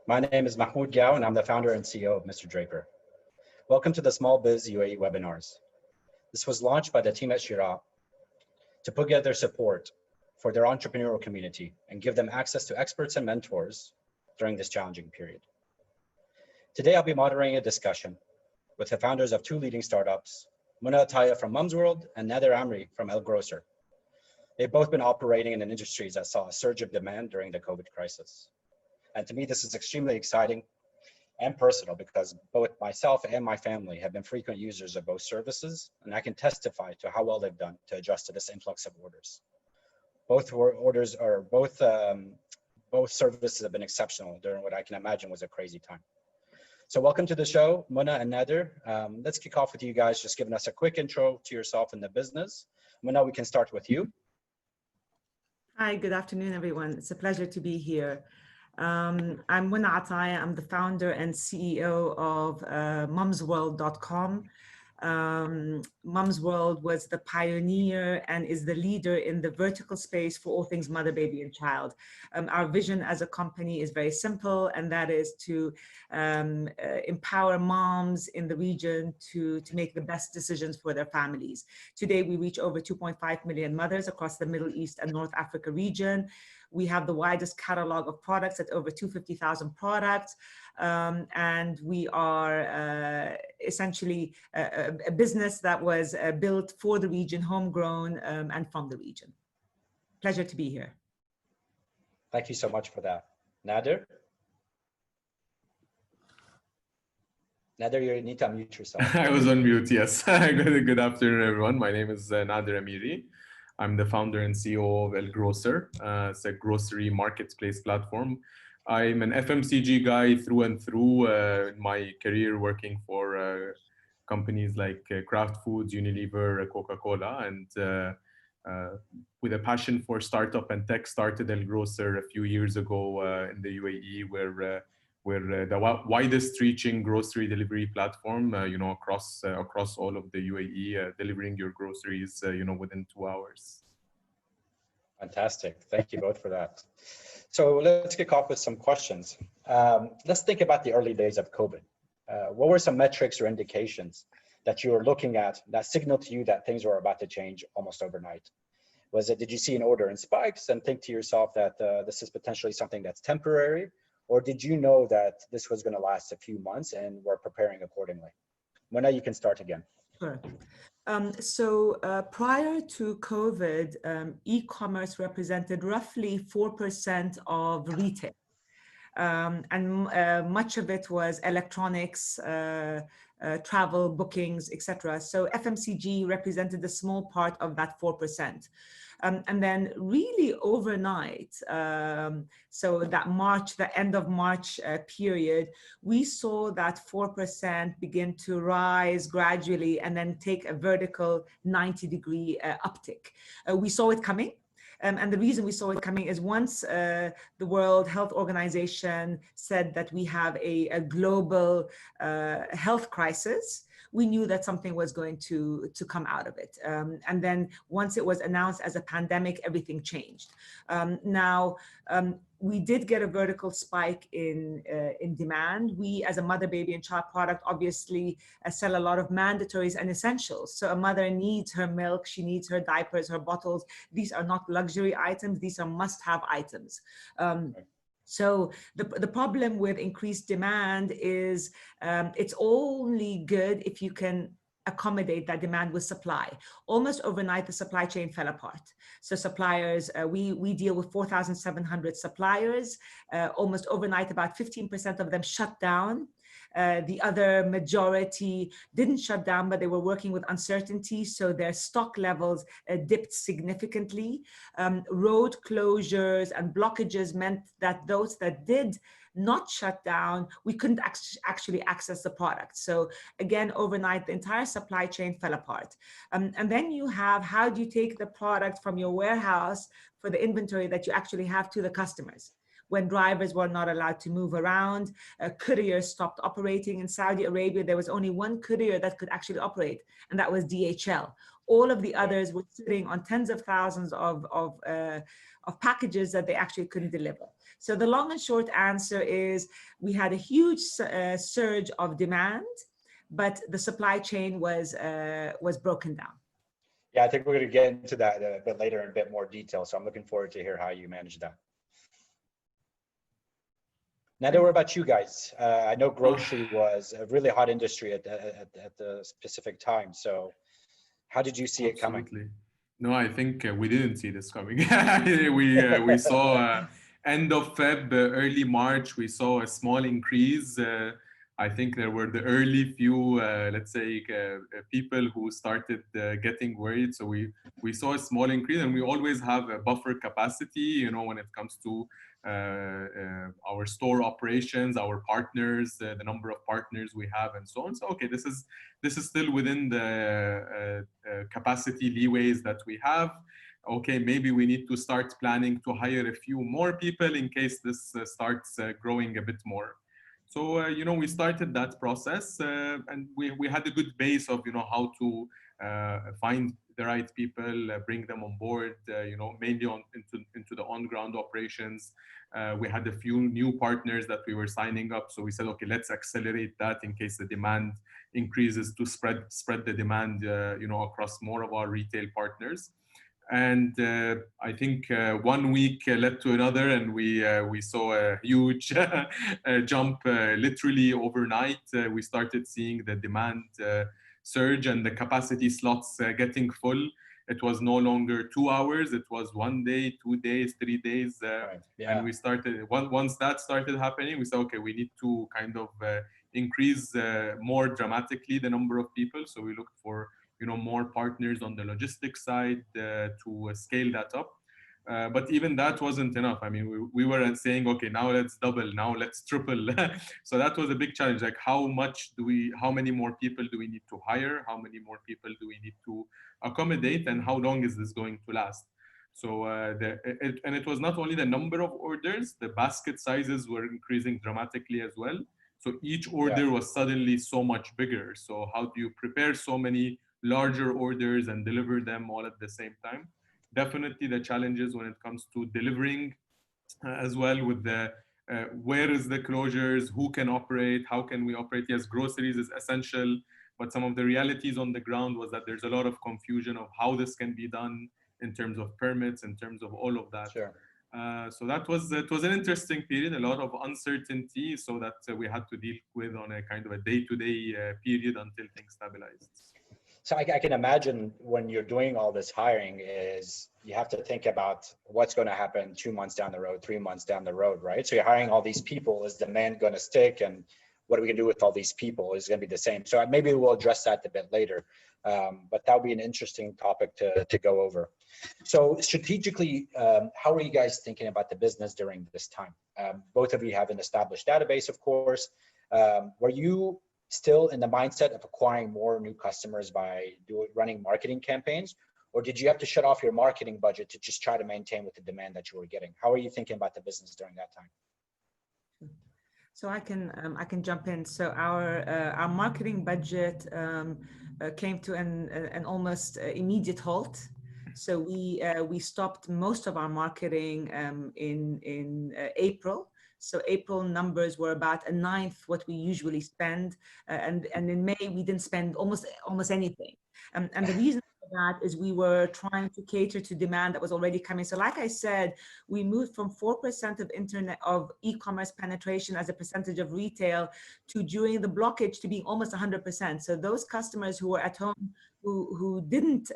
My name is Mahmoud and I'm the founder and CEO of Mr. Draper. Welcome to the Small Biz UAE webinars. This was launched by the team at Shira to put together support for their entrepreneurial community and give them access to experts and mentors during this challenging period. Today, I'll be moderating a discussion with the founders of two leading startups, Ataya from Mums World and Nader Amiri from Grocer. They've both been operating in industries that saw a surge of demand during the COVID crisis. And to me, this is extremely exciting and personal because both myself and my family have been frequent users of both services, and I can testify to how well they've done to adjust to this influx of orders. Both services have been exceptional during what I can imagine was a crazy time. So welcome to the show, Muna and Nader. Let's kick off with you guys, just giving us a quick intro to yourself and the business. Muna, we can start with you. Hi, good afternoon, everyone. It's a pleasure to be here. I'm Muna Ataya. I'm the founder and CEO of Mumsworldcom. Mums World was the pioneer and is the leader in the vertical space for all things mother, baby, and child. Our vision as a company is very simple, and that is to empower moms in the region to make the best decisions for their families. Today, we reach over 2.5 million mothers across the Middle East and North Africa region. We have the widest catalog of products at over 250,000 products. And we are essentially a business that was built for the region, homegrown, and from the region. Pleasure to be here. Thank you so much for that. Nader? Nader, you need to unmute yourself. I was on mute, yes. Good afternoon, everyone. My name is Nader Amiri. I'm the founder and CEO of Grocer. It's a grocery marketplace platform. I'm an FMCG guy through and through in my career working for companies like Kraft Foods, Unilever, Coca-Cola, and with a passion for startup and tech, started Grocer a few years ago in the UAE, where we're the widest reaching grocery delivery platform, across all of the UAE, delivering your groceries, within 2 hours. Fantastic. Thank you both for that. So let's kick off with some questions. Let's think about the early days of COVID. What were some metrics or indications that you were looking at that signaled to you that things were about to change almost overnight? Did you see an order in spikes and think to yourself that this is potentially something that's temporary? Or did you know that this was going to last a few months and were preparing accordingly? Mona, you can start again. Sure. Prior to COVID, e-commerce represented roughly 4% of retail. And much of it was electronics, travel, bookings, etc. So FMCG represented a small part of that 4%. And then really overnight, so that the end of March period, we saw that 4% begin to rise gradually and then take a vertical 90-degree uptick. We saw it coming. And the reason we saw it coming is once the World Health Organization said that we have a global health crisis, we knew that something was going to come out of it. And then once it was announced as a pandemic, everything changed. We did get a vertical spike in demand. We, as a mother, baby, and child product, obviously sell a lot of mandatories and essentials. So a mother needs her milk, she needs her diapers, her bottles. These are not luxury items, these are must-have items. So the problem with increased demand is it's only good if you can accommodate that demand with supply. Almost overnight, the supply chain fell apart. So suppliers, we deal with 4,700 suppliers. Almost overnight, about 15% of them shut down. The other majority didn't shut down, but they were working with uncertainty, so their stock levels dipped significantly. Road closures and blockages meant that those that did not shut down, we couldn't actually access the product. So again, overnight, the entire supply chain fell apart. And then you have, how do you take the product from your warehouse for the inventory that you actually have to the customers? when drivers were not allowed to move around. Couriers stopped operating. In Saudi Arabia, there was only one courier that could actually operate, and that was DHL. All of the others were sitting on tens of thousands of packages that they actually couldn't deliver. So the long and short answer is we had a huge surge of demand, but the supply chain was broken down. Yeah, I think we're going to get into that a bit later in a bit more detail. So I'm looking forward to hear how you manage that. Nader, what about you guys? I know grocery was a really hot industry at the specific time. So how did you see it coming? No, I think we didn't see this coming. we saw end of Feb, early March, we saw a small increase. I think there were the early few, let's say, people who started getting worried. So we saw a small increase, and we always have a buffer capacity, you know, when it comes to our store operations, our partners, the number of partners we have, and so on. So okay, this is still within the capacity leeways that we have. Okay, maybe we need to start planning to hire a few more people in case this starts growing a bit more. So, you know, we started that process and we had a good base of, you know, how to find the right people, bring them on board, you know, mainly into the on-ground operations. We had a few new partners that we were signing up. So we said, okay, let's accelerate that in case the demand increases to spread the demand, you know, across more of our retail partners. And I think 1 week led to another, and we saw a huge jump literally overnight. We started seeing the demand surge and the capacity slots getting full. It was no longer 2 hours, it was 1 day, 2 days, 3 days. Right. Yeah. And we started, once that started happening, we said, okay, we need to kind of increase more dramatically the number of people. So we looked for, you know, more partners on the logistics side to scale that up. But even that wasn't enough. I mean, we were saying, okay, now let's double, now let's triple. So that was a big challenge. Like, how many more people do we need to hire? How many more people do we need to accommodate? And how long is this going to last? So, and it was not only the number of orders, the basket sizes were increasing dramatically as well. So each order was suddenly so much bigger. So how do you prepare so many larger orders and deliver them all at the same time? Definitely the challenges when it comes to delivering as well, with the where is the closures, who can operate, how can we operate? Yes, groceries is essential, but some of the realities on the ground was that there's a lot of confusion of how this can be done in terms of permits, in terms of all of that. Sure. So it was an interesting period, a lot of uncertainty, so that we had to deal with on a kind of a day-to-day period until things stabilized. So I can imagine when you're doing all this hiring is you have to think about what's going to happen 2 months down the road, 3 months down the road, right? So you're hiring all these people. Is demand going to stick? And what are we going to do with all these people? Is it going to be the same? So maybe we'll address that a bit later. But that would be an interesting topic to go over. So strategically, how are you guys thinking about the business during this time? Both of you have an established database, of course. Were you still in the mindset of acquiring more new customers by running marketing campaigns, or did you have to shut off your marketing budget to just try to maintain with the demand that you were getting? How are you thinking about the business during that time? So I can jump in. So our marketing budget came to an almost immediate halt. So we stopped most of our marketing in April. So April numbers were about 1/9 what we usually spend, and in May we didn't spend almost anything. And the reason for that is we were trying to cater to demand that was already coming. So like I said, we moved from 4% of e-commerce penetration as a percentage of retail to, during the blockage, to being almost 100%. So those customers who were at home, who didn't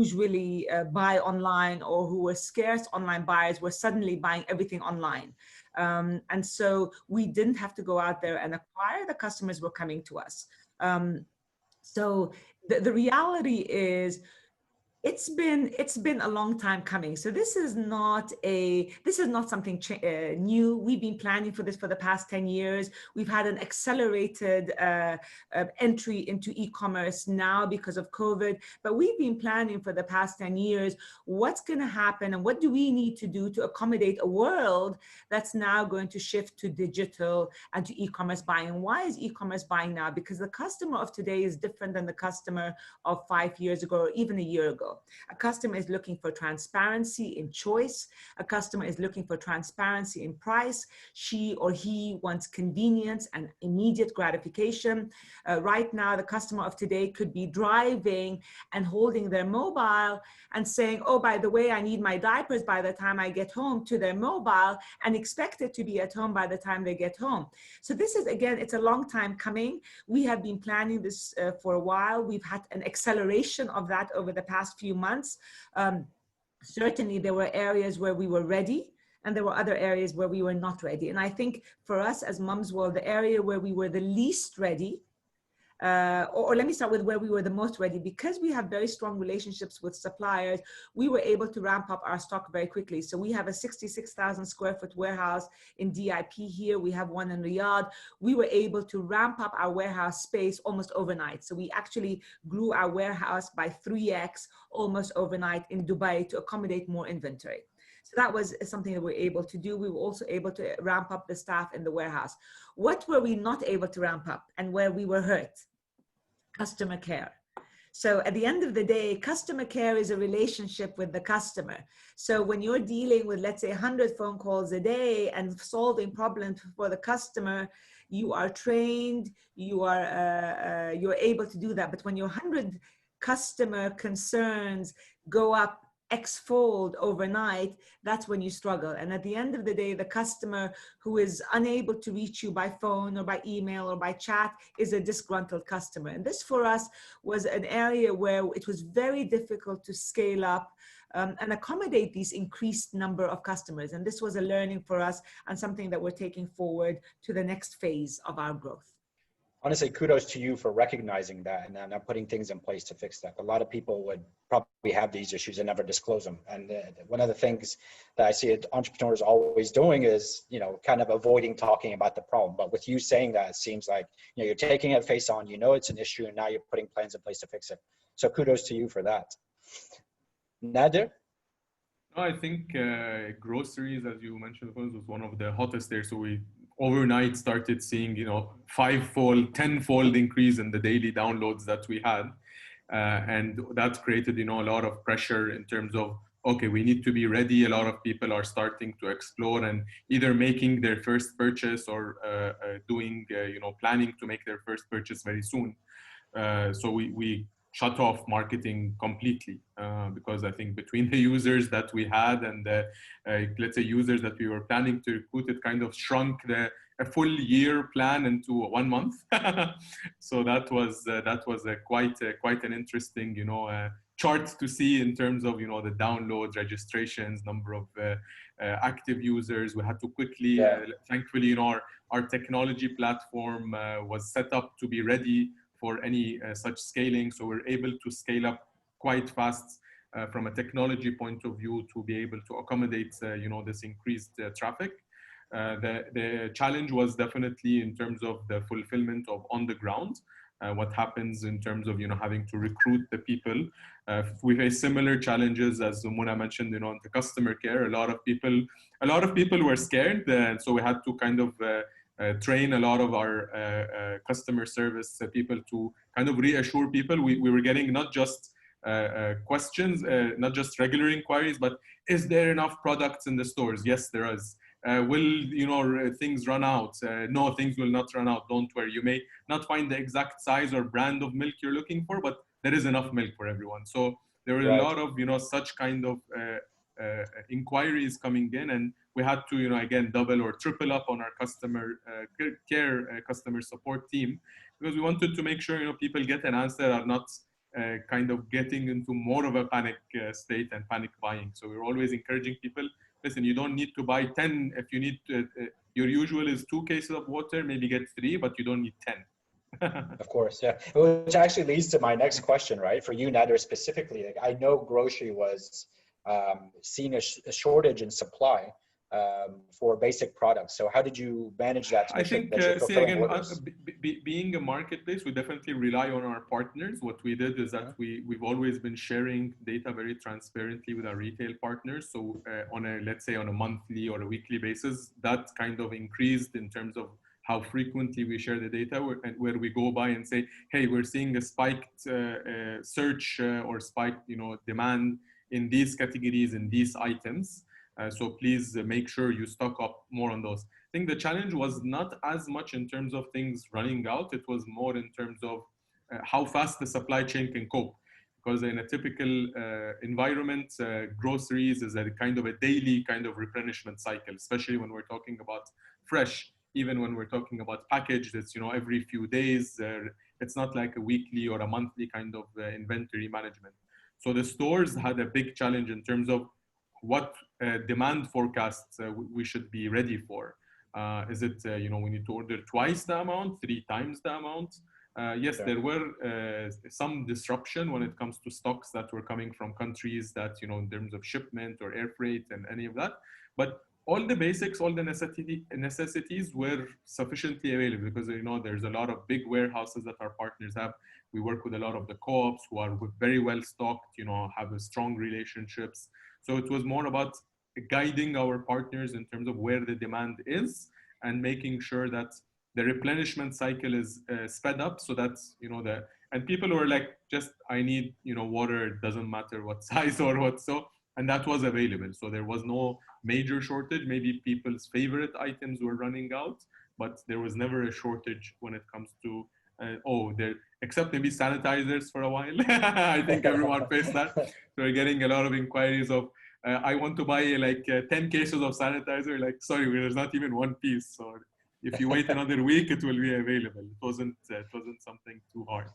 usually buy online, or who were scarce online buyers, were suddenly buying everything online. And so we didn't have to go out there and acquire. The customers were coming to us. So the reality is, it's been a long time coming. So this is not something new. We've been planning for this for the past 10 years. We've had an accelerated entry into e-commerce now because of COVID, but we've been planning for the past 10 years what's going to happen and what do we need to do to accommodate a world that's now going to shift to digital and to e-commerce buying. Why is e-commerce buying now? Because the customer of today is different than the customer of 5 years ago or even a year ago. A customer is looking for transparency in choice. A customer is looking for transparency in price. She or he wants convenience and immediate gratification. Right now, the customer of today could be driving and holding their mobile and saying, oh, by the way, I need my diapers by the time I get home, to their mobile, and expect it to be at home by the time they get home. So this is, again, it's a long time coming. We have been planning this for a while. We've had an acceleration of that over the past few months. Certainly there were areas where we were ready and there were other areas where we were not ready. And I think for us as Mums World, the area where we were the least ready, or let me start with where we were the most ready. Because we have very strong relationships with suppliers, we were able to ramp up our stock very quickly. So we have a 66,000 square foot warehouse in DIP here. We have one in Riyadh. We were able to ramp up our warehouse space almost overnight. So we actually grew our warehouse by 3x almost overnight in Dubai to accommodate more inventory. So that was something that we were able to do. We were also able to ramp up the staff in the warehouse. What were we not able to ramp up and where we were hurt? Customer care. So at the end of the day, customer care is a relationship with the customer. So when you're dealing with, let's say, 100 phone calls a day and solving problems for the customer, you are trained, you're able to do that. But when your 100 customer concerns go up X-fold overnight, that's when you struggle. And at the end of the day, the customer who is unable to reach you by phone or by email or by chat is a disgruntled customer. And this for us was an area where it was very difficult to scale up and accommodate these increased number of customers. And this was a learning for us and something that we're taking forward to the next phase of our growth. Honestly, kudos to you for recognizing that and now putting things in place to fix that. A lot of people would probably have these issues and never disclose them. And one of the things that I see entrepreneurs always doing is, kind of avoiding talking about the problem. But with you saying that, it seems like, you're taking it face on, it's an issue, and now you're putting plans in place to fix it. So kudos to you for that. Nader? I think groceries, as you mentioned, was one of the hottest there. So we overnight started seeing, 5-fold, 10-fold increase in the daily downloads that we had. And that created, a lot of pressure in terms of, okay, we need to be ready. A lot of people are starting to explore and either making their first purchase or planning to make their first purchase very soon. So we shut off marketing completely because I think between the users that we had and let's say users that we were planning to recruit, it kind of shrunk a full year plan into 1 month. So that was quite an interesting chart to see in terms of the downloads, registrations, number of active users. We had to quickly, thankfully, our technology platform was set up to be ready for any such scaling. So we're able to scale up quite fast from a technology point of view to be able to accommodate, this increased traffic. The challenge was definitely in terms of the fulfillment of on the ground. What happens in terms of, having to recruit the people. We face similar challenges as Muna mentioned, in the customer care. A lot of people were scared. So we had to kind of train a lot of our customer service people to kind of reassure people. We were getting not just questions, not just regular inquiries, but is there enough products in the stores? Yes, there is. Will things run out? No, things will not run out. Don't worry. You may not find the exact size or brand of milk you're looking for, but there is enough milk for everyone. So there were a lot of such kind of inquiries coming in, and we had to again double or triple up on our customer care customer support team, because we wanted to make sure people get an answer, are not kind of getting into more of a panic state and panic buying. So we're always encouraging people, listen, you don't need to buy 10. If you need to, your usual is 2 cases of water, maybe get 3, but you don't need 10. Of course, yeah. Which actually leads to my next question, right? For you, Nader, specifically, like I know grocery was seeing a shortage in supply for basic products. So how did you manage that to I make sure think, that you're see fulfilling again, orders? being a marketplace, we definitely rely on our partners. What we did is that we've always been sharing data very transparently with our retail partners. So on a, let's say on a monthly or a weekly basis, that kind of increased in terms of how frequently we share the data, where we go by and say, hey, we're seeing a spiked search or spiked, demand in these categories, in these items. So please make sure you stock up more on those. I think the challenge was not as much in terms of things running out. It was more in terms of how fast the supply chain can cope. Because in a typical environment, groceries is a kind of a daily kind of replenishment cycle, especially when we're talking about fresh. Even when we're talking about packaged, it's every few days. It's not like a weekly or a monthly kind of inventory management. So the stores had a big challenge in terms of what demand forecasts we should be ready for. Is it, we need to order twice the amount, 3 times the amount? Yes, there were some disruption when it comes to stocks that were coming from countries that, in terms of shipment or air freight and any of that. But all the basics, all the necessities were sufficiently available because, there's a lot of big warehouses that our partners have. We work with a lot of the co-ops who are very well stocked, have strong relationships. So it was more about guiding our partners in terms of where the demand is and making sure that the replenishment cycle is sped up so that, and people were like, just, I need, water, it doesn't matter what size or what, and that was available. So there was no major shortage. Maybe people's favorite items were running out, but there was never a shortage when it comes to, except maybe sanitizers for a while. I think everyone faced that. So we're getting a lot of inquiries of, I want to buy 10 cases of sanitizer. Like, sorry, there's not even one piece. So if you wait another week, it will be available. It wasn't something too hard.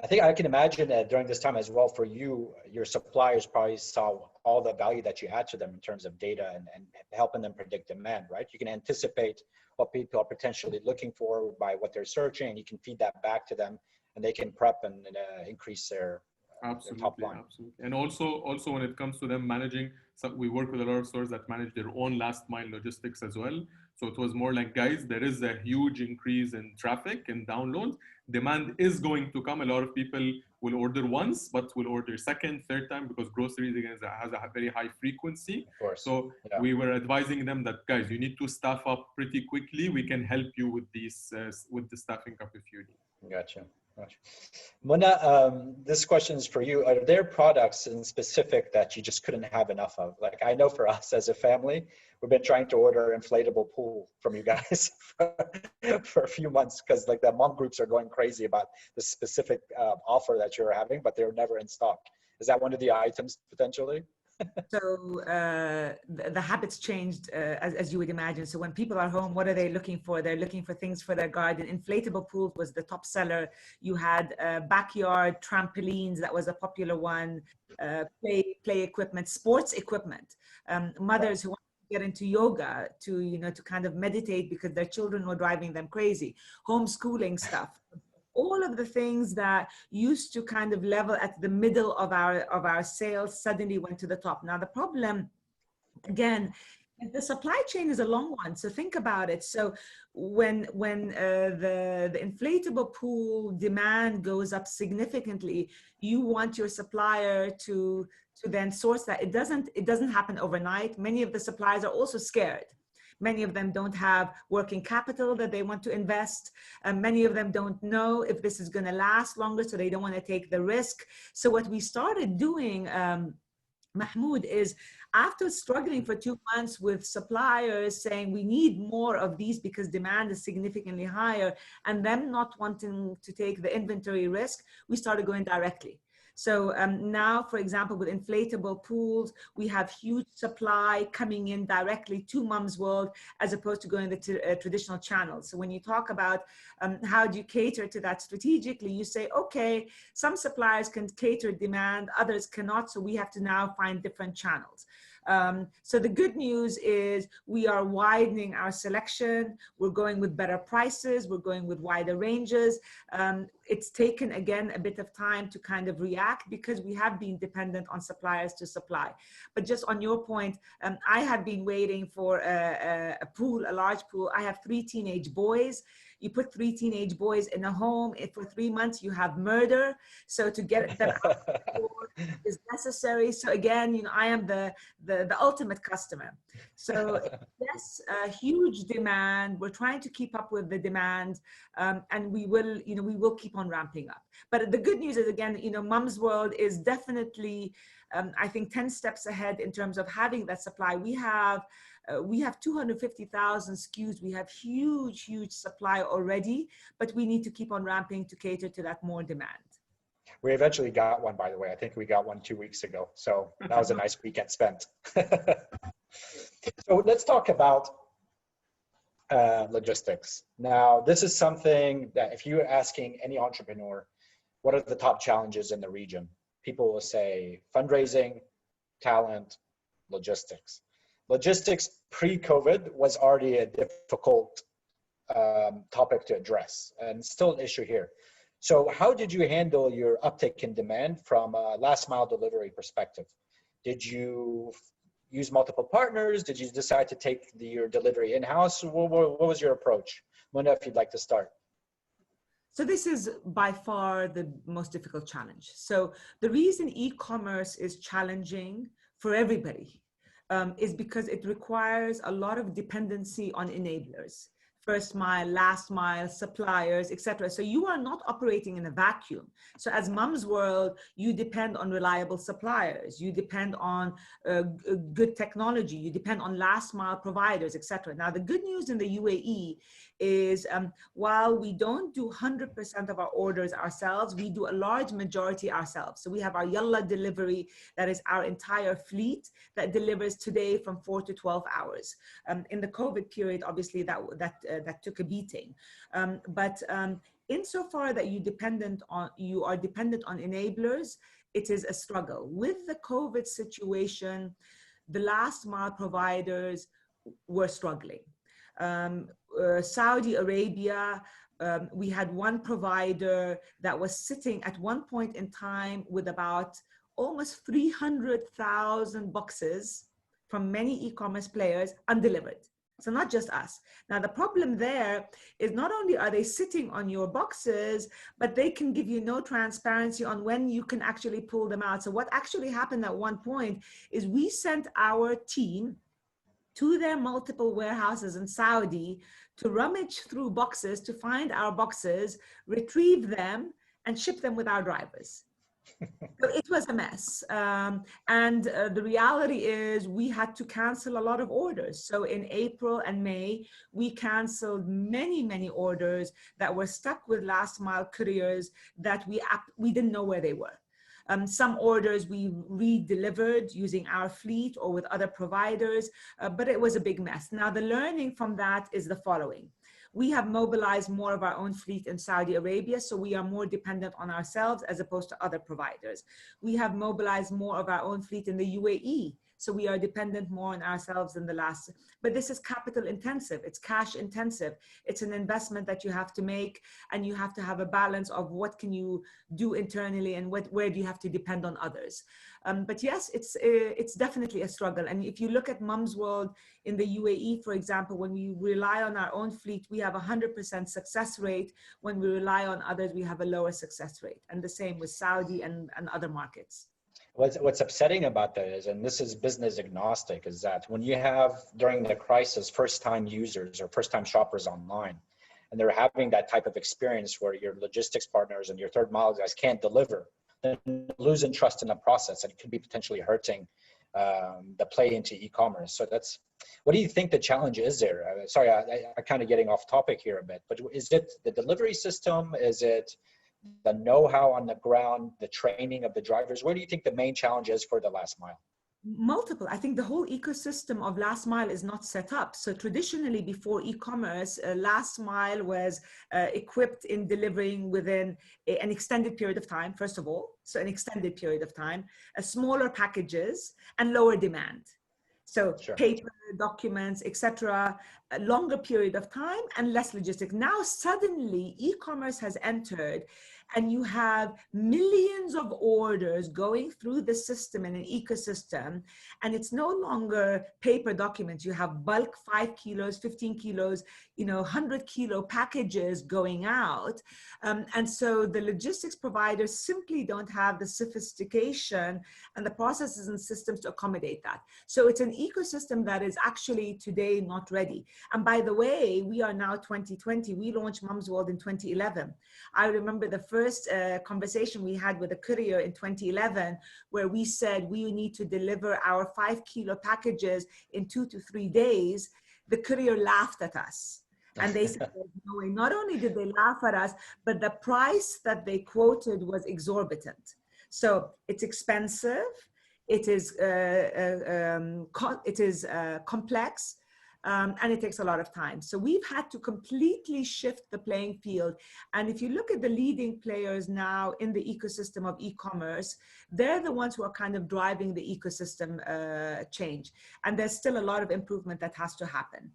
I think I can imagine that during this time as well for you, your suppliers probably saw all the value that you add to them in terms of data and helping them predict demand, right? You can anticipate what people are potentially looking for by what they're searching, and you can feed that back to them, and they can prep and increase their top line. Absolutely. And also when it comes to them managing, we work with a lot of stores that manage their own last mile logistics as well. So it was more like, guys, there is a huge increase in traffic and download. Demand is going to come. A lot of people will order once, but will order second, third time because groceries again has a very high frequency. Of course. So we were advising them that, guys, you need to staff up pretty quickly. We can help you with these with the staffing up if you need. Gotcha. Mona, this question is for you. Are there products in specific that you just couldn't have enough of? Like I know for us as a family, we've been trying to order an inflatable pool from you guys for a few months because like the mom groups are going crazy about the specific offer that you're having, but they're never in stock. Is that one of the items potentially? So the habits changed as you would imagine. So when people are home, what are they looking for? They're looking for things for their garden. Inflatable pools was the top seller. You had backyard trampolines, that was a popular one. Play equipment, sports equipment. Mothers who want to get into yoga to kind of meditate because their children were driving them crazy. Homeschooling stuff. All of the things that used to kind of level at the middle of our sales suddenly went to the top. Now the problem, again, the supply chain is a long one. So think about it. So when the inflatable pool demand goes up significantly, you want your supplier to then source that. It doesn't happen overnight. Many of the suppliers are also scared. Many of them don't have working capital that they want to invest. Many of them don't know if this is going to last longer, so they don't want to take the risk. So what we started doing, Mahmoud, is after struggling for 2 months with suppliers saying we need more of these because demand is significantly higher and them not wanting to take the inventory risk, we started going directly. So now, for example, with inflatable pools, we have huge supply coming in directly to Mums World as opposed to going the traditional channels. So when you talk about how do you cater to that strategically, you say, okay, some suppliers can cater demand, others cannot. So we have to now find different channels. So the good news is we are widening our selection. We're going with better prices. We're going with wider ranges. It's taken, again, a bit of time to kind of react because we have been dependent on suppliers to supply. But just on your point, I have been waiting for a large pool. I have 3 teenage boys. You put 3 teenage boys in a home, for 3 months, you have murder. So to get them out the door is necessary. So again, I am the ultimate customer. So yes, a huge demand. We're trying to keep up with the demand, and we will keep on ramping up. But the good news is, again, Mums World is definitely, I think, 10 steps ahead in terms of having that supply. We have 250,000 SKUs. We have huge supply already, but we need to keep on ramping to cater to that more demand. We eventually got one, by the way. I think we got one 2 weeks ago. So that was a nice weekend spent. So let's talk about logistics. Now, this is something that if you're asking any entrepreneur, what are the top challenges in the region? People will say fundraising, talent, logistics. Logistics pre-COVID was already a difficult topic to address, and still an issue here. So how did you handle your uptick in demand from a last mile delivery perspective? Did you use multiple partners? Did you decide to take your delivery in-house? What was your approach? Mona, if you'd like to start. So this is by far the most difficult challenge. So the reason e-commerce is challenging for everybody is because it requires a lot of dependency on enablers. First mile, last mile, suppliers, etc. So you are not operating in a vacuum. So as Mums World, you depend on reliable suppliers. You depend on good technology. You depend on last mile providers, etc. Now, the good news in the UAE is while we don't do 100% of our orders ourselves, we do a large majority ourselves. So we have our Yalla delivery, that is our entire fleet that delivers today from 4 to 12 hours. In the COVID period, obviously that took a beating. But insofar that you are dependent on enablers, it is a struggle. With the COVID situation, the last mile providers were struggling. Saudi Arabia, we had one provider that was sitting at one point in time with about almost 300,000 boxes from many e-commerce players undelivered. So not just us. Now, the problem there is not only are they sitting on your boxes, but they can give you no transparency on when you can actually pull them out. So what actually happened at one point is we sent our team to their multiple warehouses in Saudi to rummage through boxes to find our boxes, retrieve them, and ship them with our drivers. So it was a mess. The reality is we had to cancel a lot of orders. So in April and May, we canceled many orders that were stuck with last mile couriers that we didn't know where they were. Some orders we re-delivered using our fleet or with other providers, but it was a big mess. Now, the learning from that is the following. We have mobilized more of our own fleet in Saudi Arabia, so we are more dependent on ourselves as opposed to other providers. We have mobilized more of our own fleet in the UAE, so we are dependent more on ourselves in the last. But this is capital intensive, it's cash intensive. It's an investment that you have to make, and you have to have a balance of what can you do internally and where do you have to depend on others. But yes, it's definitely a struggle. And if you look at Mums World in the UAE, for example, when we rely on our own fleet, we have 100% success rate. When we rely on others, we have a lower success rate. And the same with Saudi and other markets. What's upsetting about that is, and this is business agnostic, is that when you have, during the crisis, first-time users or first-time shoppers online, and they're having that type of experience where your logistics partners and your third mile guys can't deliver, then losing trust in the process, and it could be potentially hurting the play into e-commerce. So that's, what do you think the challenge is there? Sorry, I'm kind of getting off topic here a bit, but is it the delivery system? Is it the know-how on the ground, the training of the drivers? Where do you think the main challenge is for the last mile? Multiple. I think the whole ecosystem of last mile is not set up. So traditionally before e-commerce, last mile was equipped in delivering within an extended period of time, first of all. So an extended period of time, smaller packages and lower demand. So Sure. paper, documents, etc., a longer period of time and less logistics. Now suddenly e-commerce has entered and you have millions of orders going through the system in an ecosystem, and it's no longer paper documents. You have bulk 5 kilos, 15 kilos, 100-kilo packages going out. And so the logistics providers simply don't have the sophistication and the processes and systems to accommodate that. So it's an ecosystem that is actually today not ready. And by the way, we are now 2020. We launched Mums World in 2011. I remember the first conversation we had with a courier in 2011, where we said we need to deliver our 5-kilo packages in 2 to 3 days. The courier laughed at us. And they said, no way. Not only did they laugh at us, but the price that they quoted was exorbitant. So it's expensive. It is complex. And it takes a lot of time. So we've had to completely shift the playing field. And if you look at the leading players now in the ecosystem of e-commerce, they're the ones who are kind of driving the ecosystem change. And there's still a lot of improvement that has to happen.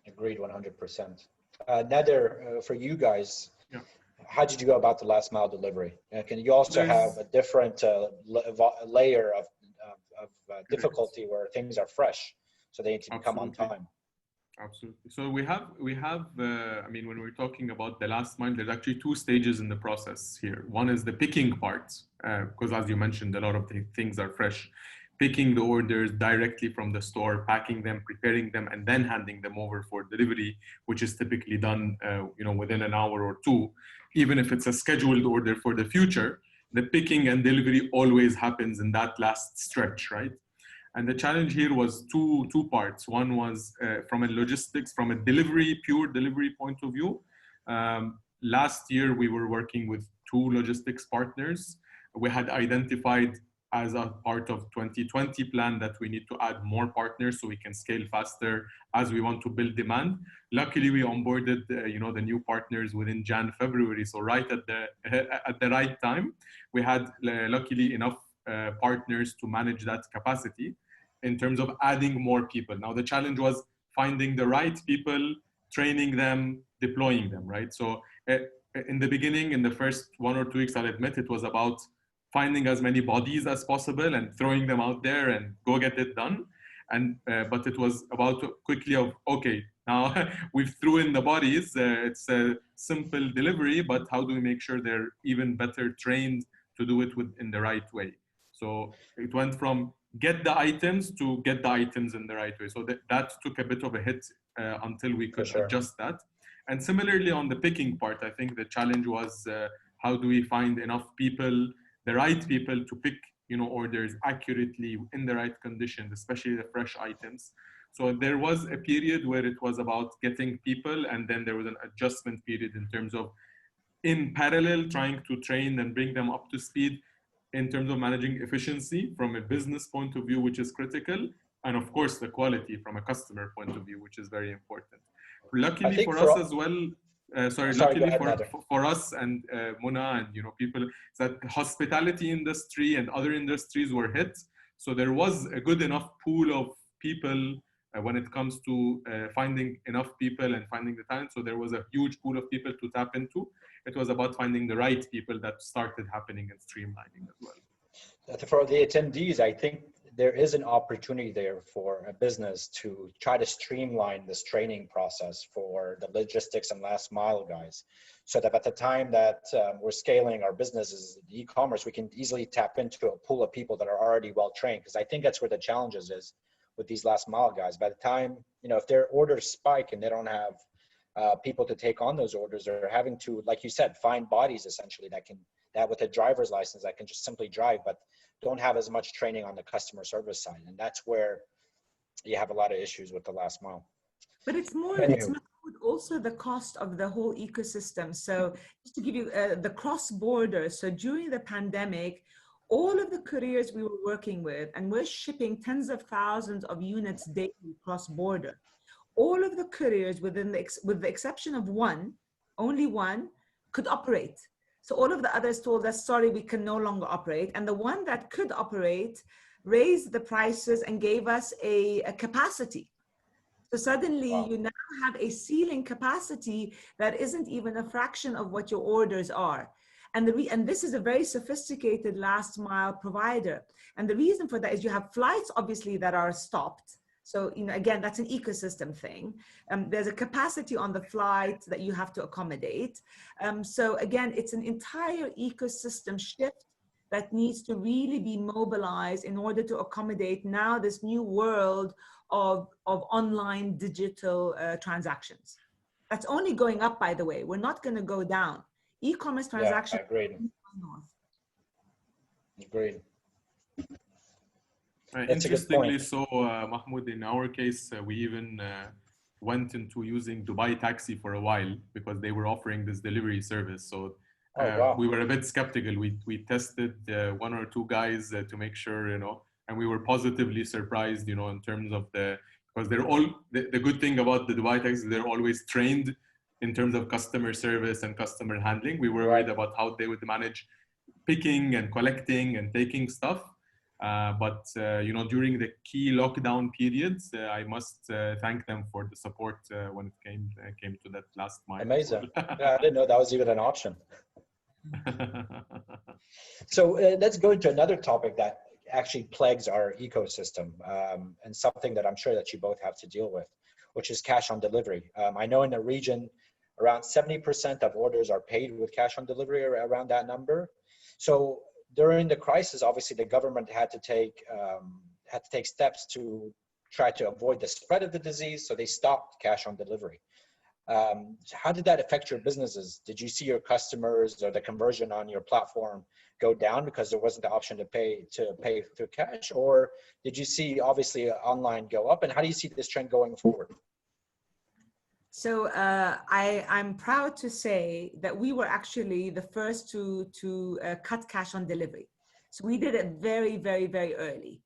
Agreed 100%. Nader, for you guys, yeah. How did you go about the last mile delivery? Can you also have a different layer of difficulty where things are fresh? So they need to come on time. Absolutely. So we have, I mean, when we're talking about the last mile, there's actually 2 stages in the process here. One is the picking part, because as you mentioned, a lot of the things are fresh. Picking the orders directly from the store, packing them, preparing them, and then handing them over for delivery, which is typically done, within an hour or 2. Even if it's a scheduled order for the future, the picking and delivery always happens in that last stretch, right? And the challenge here was two parts. One was from a logistics, from a pure delivery point of view. Last year, we were working with 2 logistics partners. We had identified as a part of 2020 plan that we need to add more partners so we can scale faster as we want to build demand. Luckily, we onboarded the new partners within February. So right at the right time, we had luckily enough partners to manage that capacity in terms of adding more people. Now, the challenge was finding the right people, training them, deploying them, right? So in the beginning, in the first 1 or 2 weeks, I'll admit it was about finding as many bodies as possible and throwing them out there and go get it done. And but it was about quickly of, okay, now we've threw in the bodies. It's a simple delivery, but how do we make sure they're even better trained to do it in the right way? So it went from get the items to get the items in the right way. So that took a bit of a hit until we could adjust that. And similarly on the picking part, I think the challenge was how do we find enough people, the right people to pick orders accurately in the right conditions, especially the fresh items. So there was a period where it was about getting people, and then there was an adjustment period in terms of in parallel trying to train and bring them up to speed in terms of managing efficiency from a business point of view, which is critical, and of course the quality from a customer point of view, which is very important. Luckily for us as well, luckily for us and Mona and people, that hospitality industry and other industries were hit. So there was a good enough pool of people when it comes to finding enough people and finding the talent. So there was a huge pool of people to tap into. It was about finding the right people that started happening and streamlining as well. For the attendees, I think there is an opportunity there for a business to try to streamline this training process for the logistics and last mile guys, so that at the time that we're scaling our businesses, e-commerce, we can easily tap into a pool of people that are already well trained. Because I think that's where the challenges is with these last mile guys. By the time, if their orders spike and they don't have people to take on those orders, they're having to, like you said, find bodies essentially that with a driver's license that can just simply drive, but don't have as much training on the customer service side. And that's where you have a lot of issues with the last mile. But it's more, it's also the cost of the whole ecosystem. So just to give you the cross-border, so during the pandemic, all of the couriers we were working with, and we're shipping tens of thousands of units daily cross-border, all of the couriers with the exception of only one, could operate. So all of the others told us, sorry, we can no longer operate. And the one that could operate raised the prices and gave us a capacity. So suddenly you now have a ceiling capacity that isn't even a fraction of what your orders are. And this is a very sophisticated last mile provider. And the reason for that is you have flights, obviously, that are stopped. So, again, that's an ecosystem thing. There's a capacity on the flight that you have to accommodate. So again, it's an entire ecosystem shift that needs to really be mobilized in order to accommodate now this new world of online digital transactions. That's only going up, by the way. We're not going to go down. E-commerce transactions. Yeah, agreed. Agreed. Interestingly, so Mahmoud, in our case, we even went into using Dubai Taxi for a while because they were offering this delivery service. So we were a bit skeptical. We tested one or two guys to make sure, and we were positively surprised, in terms of because they're all, the good thing about the Dubai Taxi, they're always trained in terms of customer service and customer handling. We were worried about how they would manage picking and collecting and taking stuff. But during the key lockdown periods, I must thank them for the support when it came to that last mile. Amazing. Yeah, I didn't know that was even an option. So let's go into another topic that actually plagues our ecosystem, and something that I'm sure that you both have to deal with, which is cash on delivery. I know in the region, around 70% of orders are paid with cash on delivery, or around that number. So during the crisis, obviously the government had to take steps to try to avoid the spread of the disease. So they stopped cash on delivery. How did that affect your businesses? Did you see your customers or the conversion on your platform go down because there wasn't the option to pay through cash? Or did you see obviously online go up? And how do you see this trend going forward? So I'm proud to say that we were actually the first to cut cash on delivery. So we did it very, very, very early.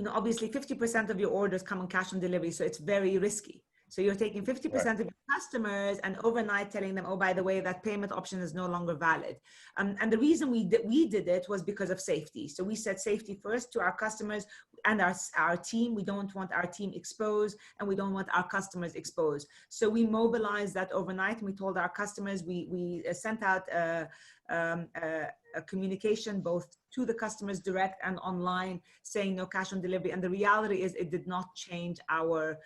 Obviously 50% of your orders come on cash on delivery, so it's very risky. So you're taking 50% of your customers and overnight telling them, oh, by the way, that payment option is no longer valid. And the reason we did it was because of safety. So we said safety first to our customers and our team. We don't want our team exposed, and we don't want our customers exposed. So we mobilized that overnight, and we told our customers, we sent out a communication both to the customers direct and online saying no cash on delivery. And the reality is it did not change our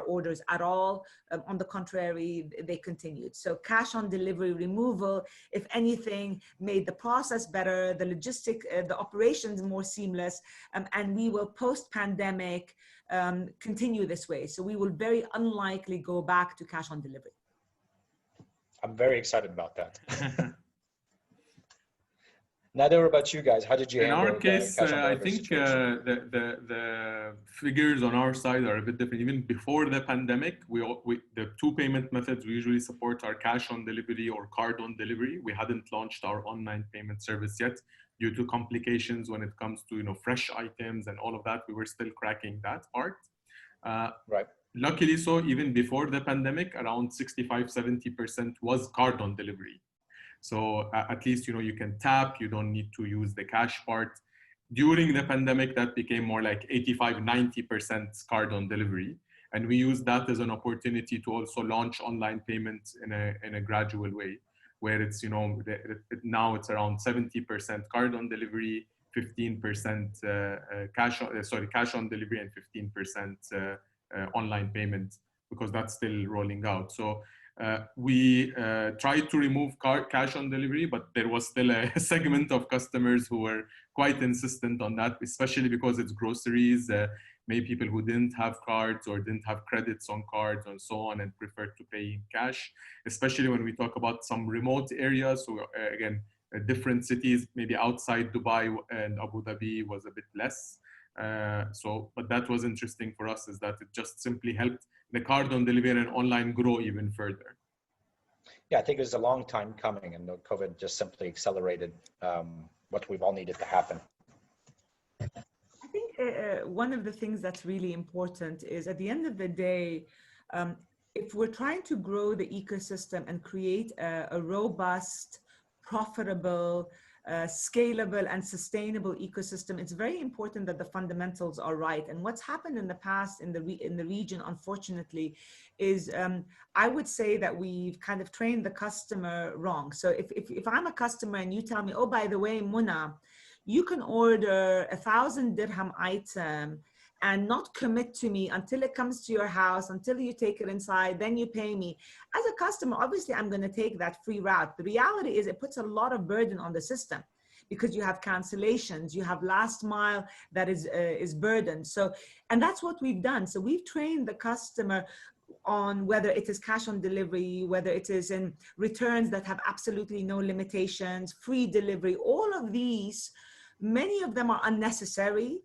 orders at all. On the contrary, they continued. So cash on delivery removal, if anything, made the process better, the the operations more seamless, and we will post-pandemic continue this way. So we will very unlikely go back to cash on delivery. I'm very excited about that. Nader, what about you guys? How did you handle in our case? I think the figures on our side are a bit different. Even before the pandemic, the two payment methods we usually support are cash on delivery or card on delivery. We hadn't launched our online payment service yet due to complications when it comes to fresh items and all of that. We were still cracking that part. Luckily, so even before the pandemic, around 65-70% was card on delivery. So at least, you can tap, you don't need to use the cash part. During the pandemic, that became more like 85-90% card on delivery. And we used that as an opportunity to also launch online payments in a gradual way, where it's, now it's around 70% card on delivery, 15% cash on delivery, and 15% online payments, because that's still rolling out. So we tried to remove cash on delivery, but there was still a segment of customers who were quite insistent on that, especially because it's groceries. Maybe people who didn't have cards or didn't have credits on cards and so on, and preferred to pay in cash, especially when we talk about some remote areas. So again, different cities, maybe outside Dubai and Abu Dhabi was a bit less. But that was interesting for us, is that it just simply helped the card on delivery and online grow even further. Yeah, I think it was a long time coming, and the COVID just simply accelerated what we've all needed to happen. I think one of the things that's really important is, at the end of the day, if we're trying to grow the ecosystem and create a robust, profitable, scalable and sustainable ecosystem, it's very important that the fundamentals are right. And what's happened in the past in the region, unfortunately, is I would say that we've kind of trained the customer wrong. So if I'm a customer and you tell me, oh, by the way, Muna, you can order 1,000 dirham item and not commit to me until it comes to your house, until you take it inside, then you pay me. As a customer, obviously, I'm going to take that free route. The reality is it puts a lot of burden on the system because you have cancellations, you have last mile that is burdened. So, and that's what we've done. So we've trained the customer on whether it is cash on delivery, whether it is in returns that have absolutely no limitations, free delivery, all of these, many of them are unnecessary.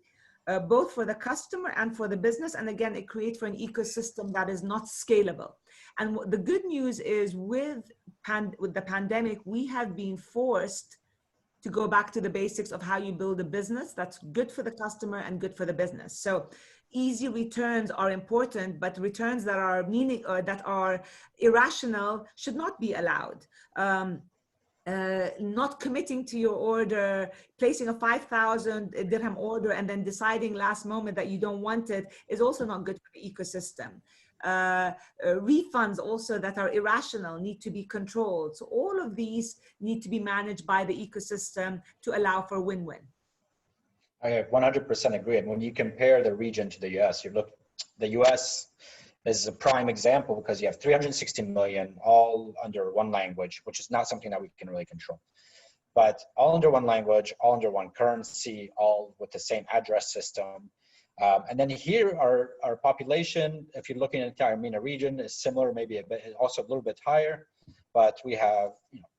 Both for the customer and for the business. And again, it creates for an ecosystem that is not scalable. And the good news is with the pandemic, we have been forced to go back to the basics of how you build a business that's good for the customer and good for the business. So easy returns are important, but returns that are that are irrational should not be allowed. Not committing to your order, placing a 5,000 dirham order and then deciding last moment that you don't want it is also not good for the ecosystem. Refunds also that are irrational need to be controlled. So all of these need to be managed by the ecosystem to allow for win-win. I 100% agree. And when you compare the region to the US, the US is a prime example because you have 360 million all under one language, which is not something that we can really control. But all under one language, all under one currency, all with the same address system. And then here our population, if you're looking at the entire MENA region, is similar, maybe a bit, also a little bit higher, but we have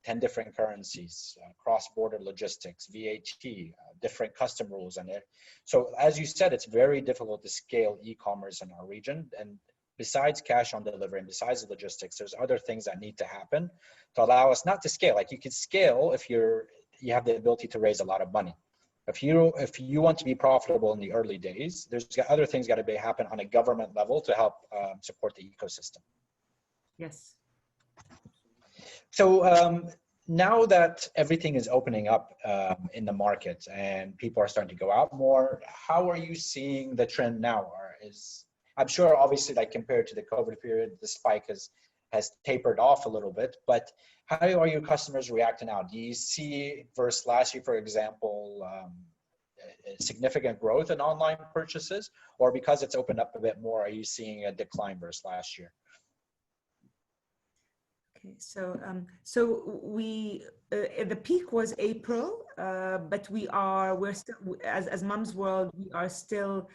10 different currencies, cross-border logistics, VAT, different custom rules. And so as you said, it's very difficult to scale e-commerce in our region. And besides cash on delivery and besides the logistics, there's other things that need to happen to allow us not to scale. Like you can scale if you have the ability to raise a lot of money. If you want to be profitable in the early days, there's other things got to happen on a government level to help support the ecosystem. Yes. So now that everything is opening up in the market and people are starting to go out more, how are you seeing the trend now? I'm sure obviously like compared to the COVID period, the spike has tapered off a little bit, but how are your customers reacting now? Do you see versus last year, for example, significant growth in online purchases, or because it's opened up a bit more, are you seeing a decline versus last year? Okay, so we the peak was April, but we're still as Mums World, we are still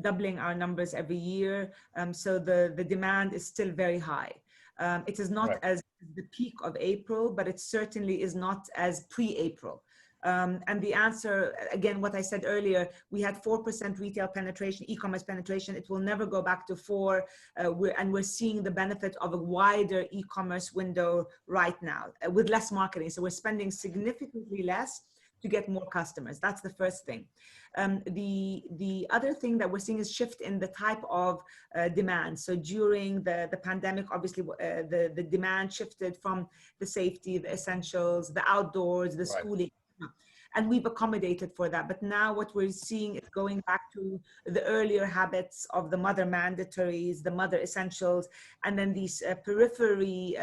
doubling our numbers every year. So the demand is still very high. It is not as the peak of April, but it certainly is not as pre-April. And the answer, again, what I said earlier, we had 4% retail penetration, e-commerce penetration. It will never go back to 4. And we're seeing the benefit of a wider e-commerce window right now with less marketing. So we're spending significantly less to get more customers. That's the first thing. The other thing that we're seeing is shift in the type of demand. So during the pandemic, obviously the demand shifted from the safety, the essentials, the outdoors, the schooling, and we've accommodated for that. But now what we're seeing is going back to the earlier habits of the mother mandatories, the mother essentials, and then these periphery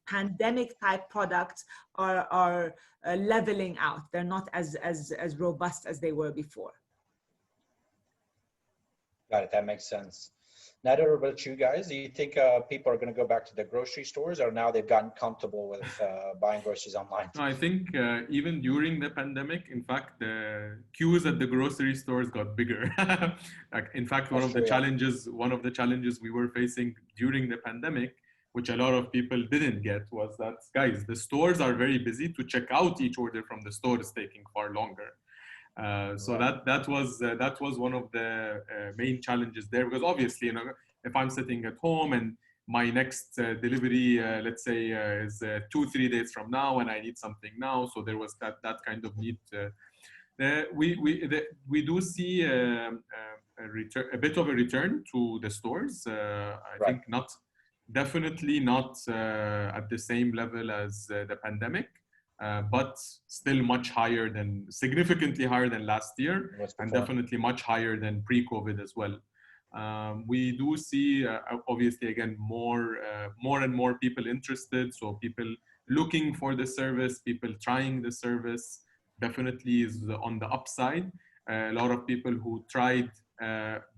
pandemic type products are leveling out. They're not as robust as they were before. Got it. That makes sense. Nader, what about you guys? Do you think people are going to go back to the grocery stores, or now they've gotten comfortable with buying groceries online? I think even during the pandemic, in fact, the queues at the grocery stores got bigger. In fact, one of the challenges we were facing during the pandemic, which a lot of people didn't get, was that, guys, the stores are very busy. To check out each order from the store is taking far longer. So that was one of the main challenges there, because obviously, if I'm sitting at home and my next delivery, let's say, is 2-3 days from now, and I need something now, so there was that kind of need. We do see a bit of a return to the stores. I think definitely not at the same level as the pandemic. but still significantly higher than last year, and definitely much higher than pre-COVID as well. We do see, obviously, again, more and more people interested. So people looking for the service, people trying the service, definitely is on the upside. A lot of people who tried,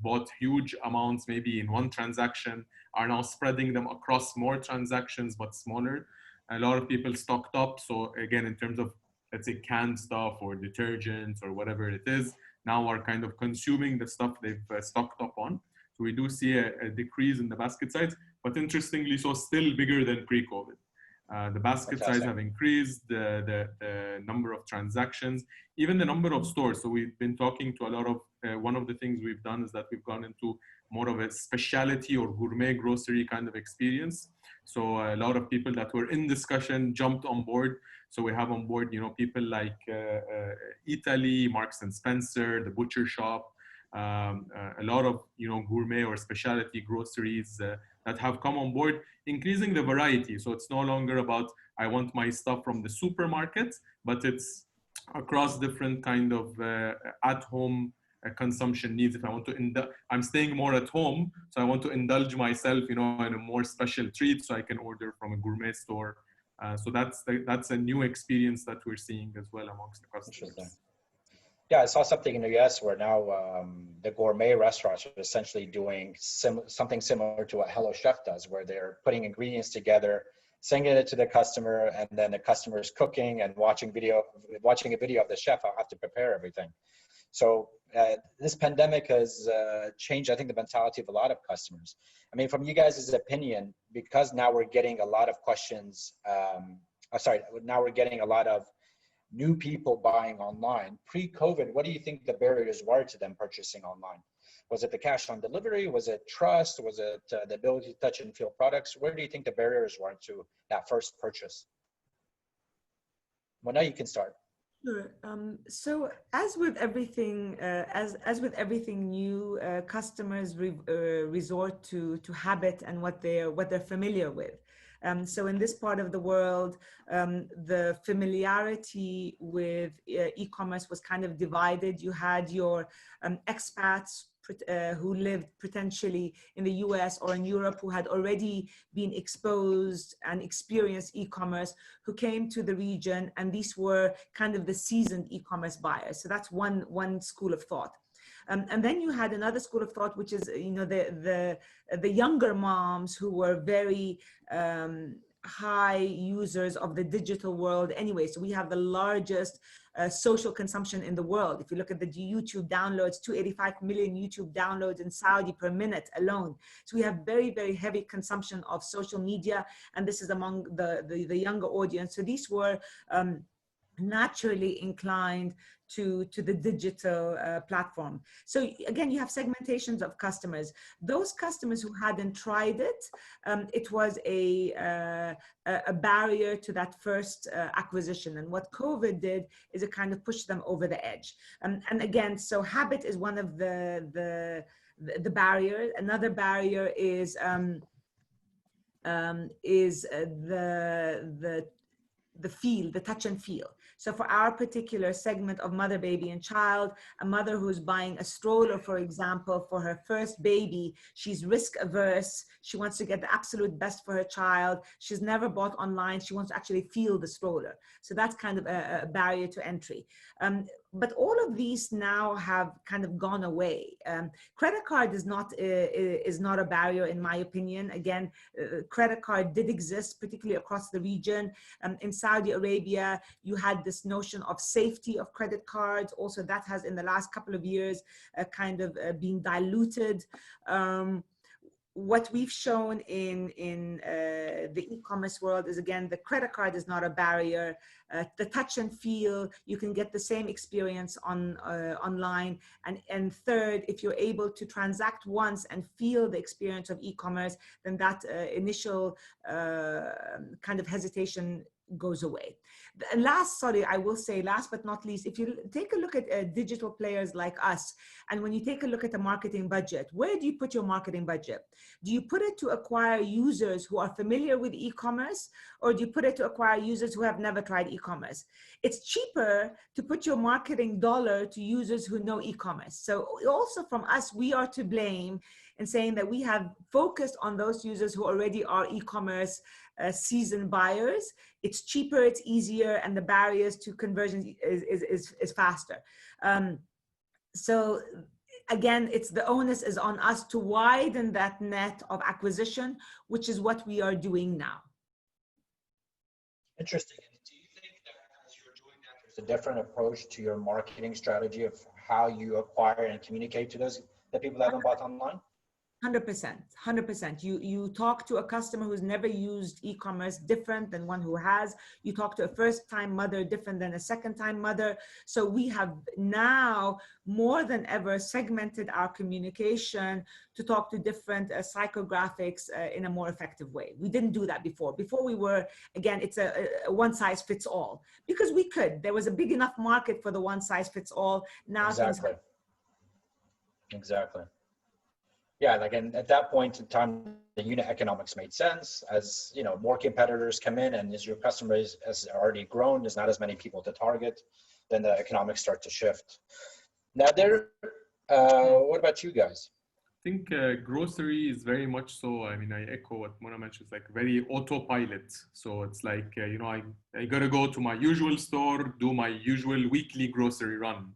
bought huge amounts, maybe in one transaction, are now spreading them across more transactions, but smaller. A lot of people stocked up. So again, in terms of, let's say, canned stuff or detergents or whatever it is, now are kind of consuming the stuff they've stocked up on. So we do see a decrease in the basket size, but interestingly, so still bigger than pre-COVID. The basket size have increased, the number of transactions, even the number of stores. So we've been talking to a lot of, one of the things we've done is that we've gone into more of a specialty or gourmet grocery kind of experience. So a lot of people that were in discussion jumped on board. So we have on board, people like Italy, Marks and Spencer, the butcher shop, a lot of, gourmet or specialty groceries that have come on board, increasing the variety. So it's no longer about, I want my stuff from the supermarket, but it's across different kind of at-home consumption needs. If I want to, I'm staying more at home, so I want to indulge myself, in a more special treat, so I can order from a gourmet store. So that's a new experience that we're seeing as well amongst the customers. Yeah, I saw something in the US where now the gourmet restaurants are essentially doing something similar to what Hello Chef does, where they're putting ingredients together, sending it to the customer, and then the customer is cooking and watching a video of the chef how to prepare everything. So this pandemic has changed, I think, the mentality of a lot of customers. I mean, from you guys' opinion, because now we're getting a lot of questions, now we're getting a lot of new people buying online. Pre-COVID, what do you think the barriers were to them purchasing online? Was it the cash on delivery? Was it trust? Was it the ability to touch and feel products? Where do you think the barriers were to that first purchase? Well, now you can start. Sure. So as with everything, as with everything new, customers resort to habit and what they're familiar with. So in this part of the world, the familiarity with e-commerce was kind of divided. You had your expats who lived potentially in the US or in Europe, who had already been exposed and experienced e-commerce, who came to the region, and these were kind of the seasoned e-commerce buyers. So that's one school of thought. And then you had another school of thought, which is, the younger moms who were very high users of the digital world anyway. So we have the largest social consumption in the world. If you look at the YouTube downloads, 285 million YouTube downloads in Saudi per minute alone. So we have very, very heavy consumption of social media, and this is among the younger audience. So these were naturally inclined to the digital platform. So again, you have segmentations of customers. Those customers who hadn't tried it, it was a barrier to that first acquisition. And what COVID did is it kind of pushed them over the edge. And again, so habit is one of the barriers. Another barrier is the feel, the touch and feel. So for our particular segment of mother, baby, and child, a mother who's buying a stroller, for example, for her first baby, she's risk averse. She wants to get the absolute best for her child. She's never bought online. She wants to actually feel the stroller. So that's kind of a barrier to entry. But all of these now have kind of gone away. Credit card is not a barrier, in my opinion. Again, credit card did exist, particularly across the region. In Saudi Arabia, you had this notion of safety of credit cards. Also, that has in the last couple of years kind of been diluted. What we've shown in the e-commerce world is, again, the credit card is not a barrier. The touch and feel, you can get the same experience online. And third, if you're able to transact once and feel the experience of e-commerce, then that initial kind of hesitation goes away. And I will say last but not least, if you take a look at digital players like us, and when you take a look at the marketing budget, where do you put your marketing budget? Do you put it to acquire users who are familiar with e-commerce, or do you put it to acquire users who have never tried e-commerce? It's cheaper to put your marketing dollar to users who know e-commerce. So also from us, we are to blame in saying that we have focused on those users who already are e-commerce seasoned buyers. It's cheaper, it's easier, and the barriers to conversion is faster. So again, the onus is on us to widen that net of acquisition, which is what we are doing now. Interesting. And do you think that as you're doing that, there's a different approach to your marketing strategy of how you acquire and communicate to the people that haven't bought online? 100%. You talk to a customer who's never used e-commerce different than one who has. You talk to a first-time mother different than a second-time mother. So we have now more than ever segmented our communication to talk to different psychographics in a more effective way. We didn't do that before. Before we were, again, it's a one size fits all, because we could. There was a big enough market for the one size fits all. Now Exactly. Yeah, like at that point in time, the unit economics made sense. As you know, more competitors come in, and as your customer has already grown, there's not as many people to target, then the economics start to shift. Nader, what about you guys? I think grocery is very much so. I mean, I echo what Mona mentioned. It's like very autopilot. So it's like, you know, I got to go to my usual store, do my usual weekly grocery run.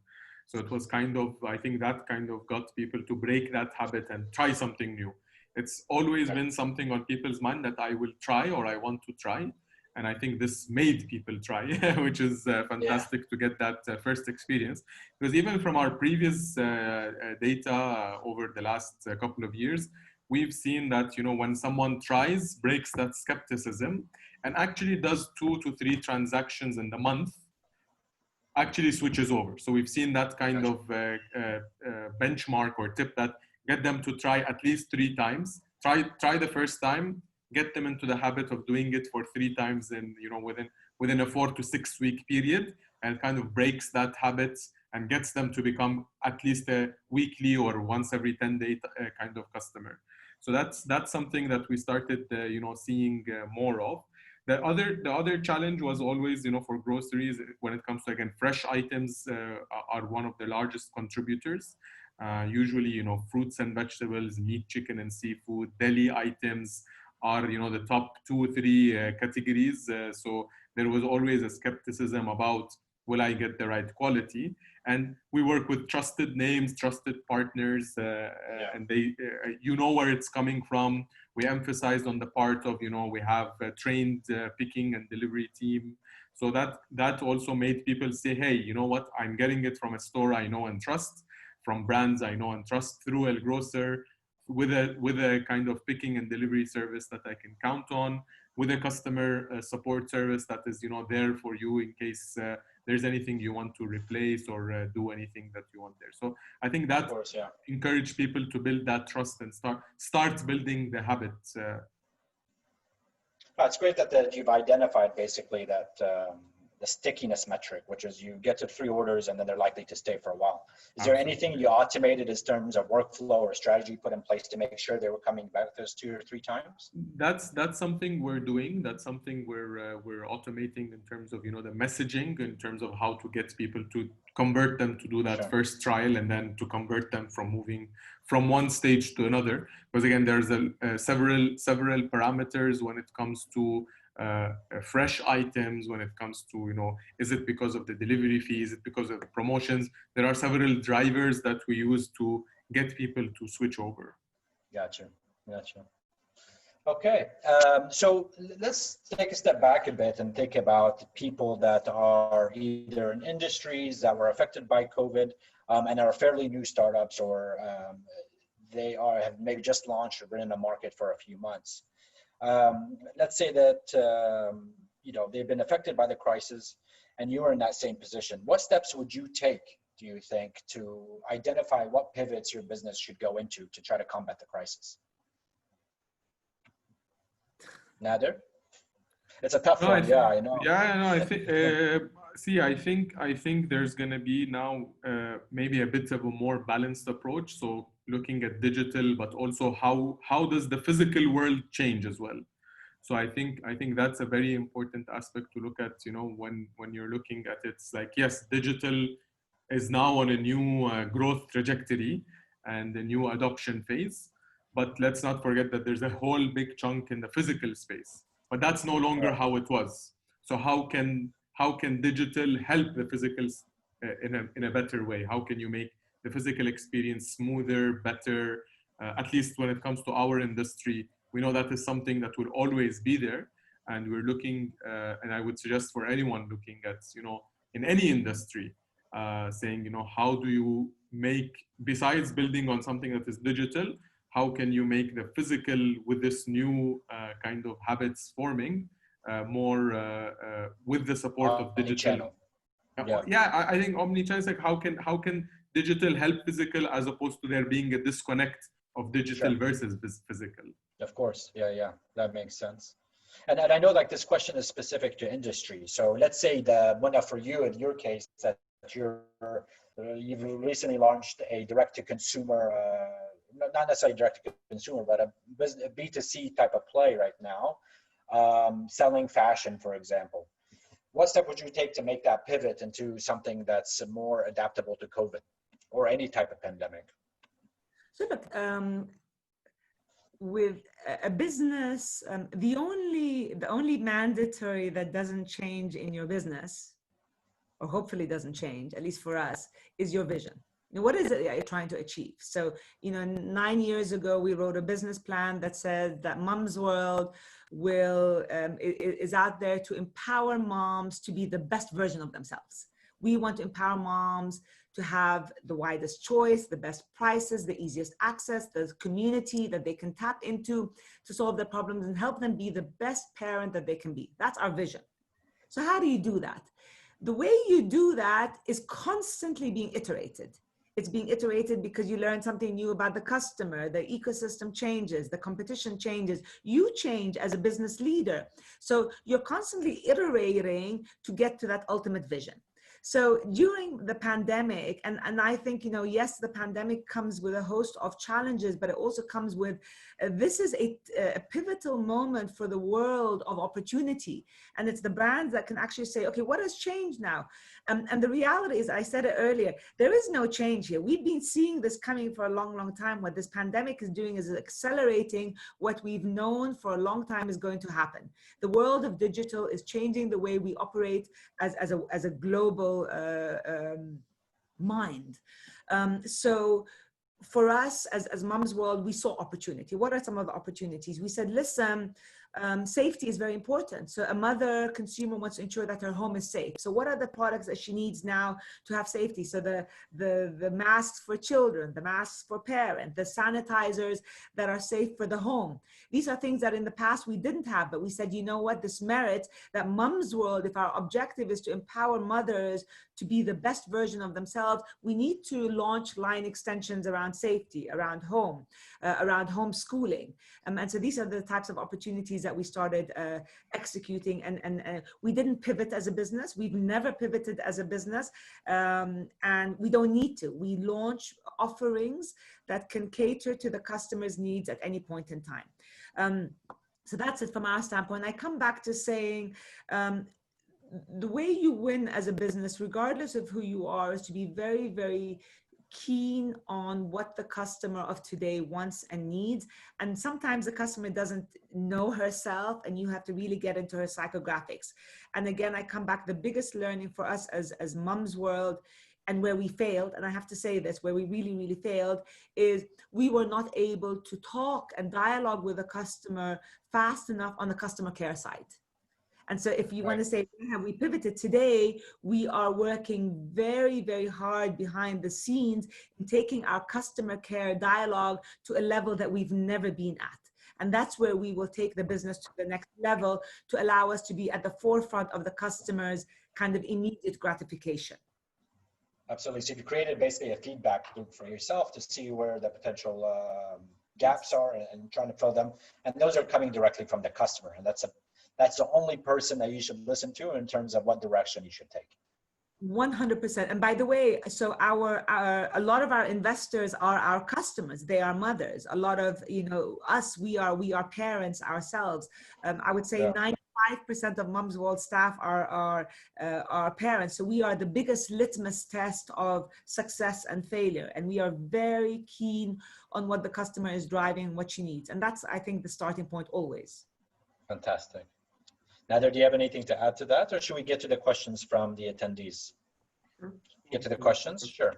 So it was kind of, I think that kind of got people to break that habit and try something new. It's always been something on people's mind that I will try or I want to try. And I think this made people try, which is fantastic to get that first experience. Because even from our previous data over the last couple of years, we've seen that, you know, when someone tries, breaks that skepticism, and actually does 2 to 3 transactions in the month, actually switches over. So we've seen that kind of benchmark or tip that get them to try at least 3 times. Try the first time, get them into the habit of doing it for 3 times in, you know, within a 4 to 6 week period, and kind of breaks that habit and gets them to become at least a weekly or once every 10-day kind of customer. So that's something that we started, you know, seeing more of. The other challenge was always, you know, for groceries, when it comes to, again, fresh items are one of the largest contributors. Usually, you know, fruits and vegetables, meat, chicken, and seafood, deli items are, you know, the top 2 or 3 categories. So there was always a skepticism about, will I get the right quality? And we work with trusted names, trusted partners, and they, you know, where it's coming from. We emphasized on the part of, you know, we have a trained picking and delivery team. So that also made people say, hey, you know what, I'm getting it from a store I know and trust, from brands I know and trust, through El Grocer, with a kind of picking and delivery service that I can count on, with a customer support service that is, you know, there for you in case there's anything you want to replace or do anything that you want there. So I think that encourage people to build that trust and start building the habits. It's great that you've identified basically that the stickiness metric, which is you get to 3 orders and then they're likely to stay for a while. Is there anything you automated in terms of workflow or strategy put in place to make sure they were coming back those 2 or 3 times? That's something we're doing. That's something we're automating in terms of, you know, the messaging, in terms of how to get people to convert them to do that first trial, and then to convert them from moving from one stage to another. Because again, there's several parameters when it comes to fresh items, when it comes to, you know, is it because of the delivery fee, is it because of the promotions? There are several drivers that we use to get people to switch over. Gotcha. Okay, so let's take a step back a bit and think about people that are either in industries that were affected by COVID and are fairly new startups, or they have maybe just launched or been in the market for a few months. Let's say that you know, they've been affected by the crisis and you are in that same position. What steps would you take, do you think, to identify what pivots your business should go into to try to combat the crisis? Nader? It's a tough No, one. Yeah, I know. yeah, no, I think, see, I think there's gonna be now maybe a bit of a more balanced approach. So looking at digital, but also how does the physical world change as well? So I think that's a very important aspect to look at. You know, when you're looking at it, it's like, yes, digital is now on a new growth trajectory and a new adoption phase. But let's not forget that there's a whole big chunk in the physical space. But that's no longer how it was. So how can digital help the physical in a better way? How can you make the physical experience smoother, better? At least when it comes to our industry, we know that is something that will always be there, and we're looking. And I would suggest for anyone looking at, you know, in any industry, saying, you know, how do you make, besides building on something that is digital, how can you make the physical with this new kind of habits forming more with the support of digital? Yeah, I think omnichannel is like how can digital help physical as opposed to there being a disconnect of digital versus physical. Of course, yeah, that makes sense. And I know like this question is specific to industry. So let's say the one for you in your case that you've recently launched a direct-to-consumer, not necessarily direct-to-consumer, but a B2C type of play right now, selling fashion, for example. What step would you take to make that pivot into something that's more adaptable to COVID or any type of pandemic? So look, with a business, the only mandatory that doesn't change in your business, or hopefully doesn't change, at least for us, is your vision. You know, what is it that you're trying to achieve? So, you know, 9 years ago, we wrote a business plan that said that Mums World is out there to empower moms to be the best version of themselves. We want to empower moms to have the widest choice, the best prices, the easiest access, the community that they can tap into to solve their problems and help them be the best parent that they can be. That's our vision. So how do you do that? The way you do that is constantly being iterated. It's being iterated because you learn something new about the customer, the ecosystem changes, the competition changes, you change as a business leader. So you're constantly iterating to get to that ultimate vision. So during the pandemic, and I think, you know, yes, the pandemic comes with a host of challenges, but it also comes with, this is a pivotal moment for the world of opportunity. And it's the brands that can actually say, okay, what has changed now? And the reality is, I said it earlier, there is no change here. We've been seeing this coming for a long, long time. What this pandemic is doing is accelerating what we've known for a long time is going to happen. The world of digital is changing the way we operate as a global mind. So for us as Mums World, we saw opportunity. What are some of the opportunities? We said, listen, safety is very important. So a mother consumer wants to ensure that her home is safe. So what are the products that she needs now to have safety? So the masks for children, the masks for parents, the sanitizers that are safe for the home. These are things that in the past we didn't have, but we said, you know what, this merits that Mums World, if our objective is to empower mothers to be the best version of themselves, we need to launch line extensions around safety, around home, around homeschooling. And so these are the types of opportunities that we started executing, and we didn't pivot as a business. We've never pivoted as a business, and we don't need to. We launch offerings that can cater to the customer's needs at any point in time. So that's it from our standpoint. I come back to saying, the way you win as a business, regardless of who you are, is to be very, very keen on what the customer of today wants and needs. And sometimes the customer doesn't know herself, and you have to really get into her psychographics. And again, I come back, the biggest learning for us as Mums World, and where we failed, and I have to say this, where we really, really failed, is we were not able to talk and dialogue with the customer fast enough on the customer care side. And so if you want to say, have we pivoted today, we are working very, very hard behind the scenes in taking our customer care dialogue to a level that we've never been at. And that's where we will take the business to the next level to allow us to be at the forefront of the customer's kind of immediate gratification. Absolutely. So you created basically a feedback loop for yourself to see where the potential gaps are and trying to fill them. And those are coming directly from the customer. And that's the only person that you should listen to in terms of what direction you should take. 100%. And by the way, so a lot of our investors are our customers. They are mothers. A lot of, us, we are parents ourselves. I would say 95% of Mums World staff are parents. So we are the biggest litmus test of success and failure. And we are very keen on what the customer is driving, what she needs. And that's, I think, the starting point always. Fantastic. Nader, do you have anything to add to that, or should we get to the questions from the attendees? Get to the questions? Sure.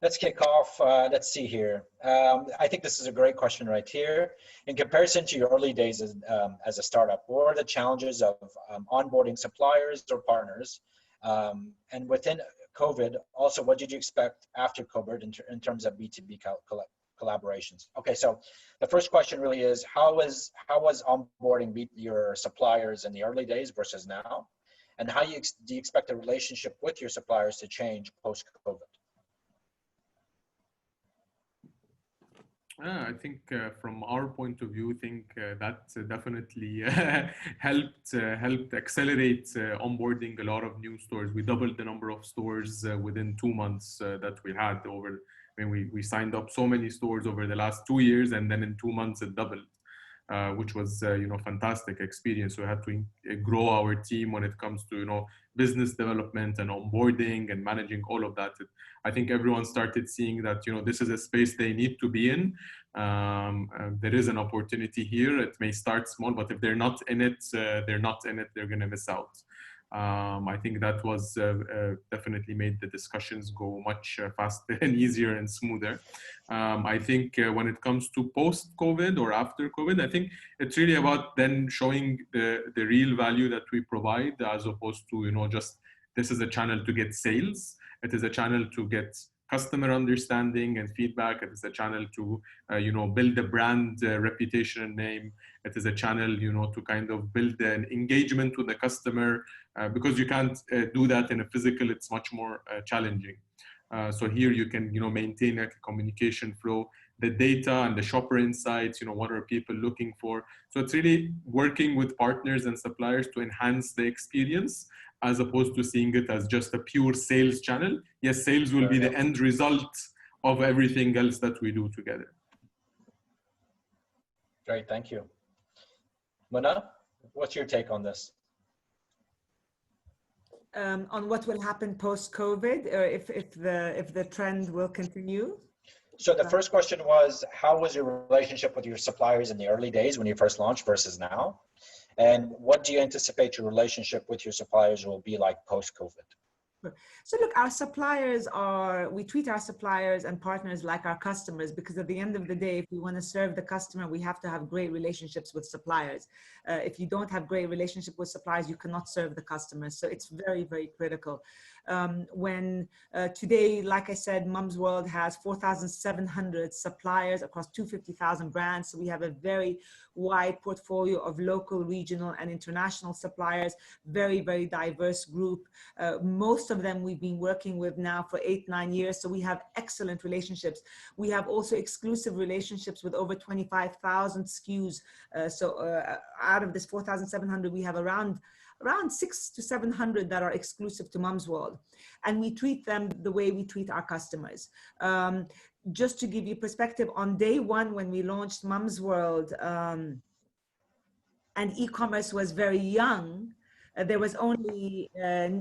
Let's kick off. Let's see here. I think this is a great question right here. In comparison to your early days as a startup, what are the challenges of onboarding suppliers or partners? And within COVID, also, what did you expect after COVID in terms of B2B collaborations? Okay, so the first question really is, how was onboarding your suppliers in the early days versus now? And how do you expect the relationship with your suppliers to change post-COVID? I think from our point of view, I think that definitely helped accelerate onboarding a lot of new stores. We doubled the number of stores within 2 months that we had over. I mean, we signed up so many stores over the last 2 years, and then in 2 months it doubled, which was fantastic experience. So we had to grow our team when it comes to business development and onboarding and managing all of that. I think everyone started seeing that this is a space they need to be in. There is an opportunity here. It may start small, but if they're not in it, they're going to miss out. I think that was definitely made the discussions go much faster and easier and smoother. I think when it comes to post-COVID or after COVID, I think it's really about then showing the real value that we provide, as opposed to just this is a channel to get sales. It is a channel to get customer understanding and feedback. It is a channel to build a brand reputation and name. It is a channel to kind of build an engagement with the customer, because you can't do that in a physical. It's much more challenging. So here you can maintain a communication flow, the data and the shopper insights, what are people looking for. So it's really working with partners and suppliers to enhance the experience, as opposed to seeing it as just a pure sales channel. Yes, sales will be the end result of everything else that we do together. Great, thank you. Mona, what's your take on this? On what will happen post-COVID, or if the trend will continue? So the first question was, how was your relationship with your suppliers in the early days when you first launched versus now? And what do you anticipate your relationship with your suppliers will be like post-COVID? So look, our suppliers we treat our suppliers and partners like our customers, because at the end of the day, if we want to serve the customer, we have to have great relationships with suppliers. If you don't have great relationship with suppliers, you cannot serve the customers. So it's very, very critical. When today, like I said, Mums World has 4,700 suppliers across 250,000 brands. So we have a very wide portfolio of local, regional, and international suppliers, very, very diverse group. Most of them we've been working with now for 8-9 years. So we have excellent relationships. We have also exclusive relationships with over 25,000 SKUs. Out of this 4,700, we have around 600 to 700 that are exclusive to Mums World. And we treat them the way we treat our customers. Just to give you perspective, on day one, when we launched Mums World, and e-commerce was very young, there was only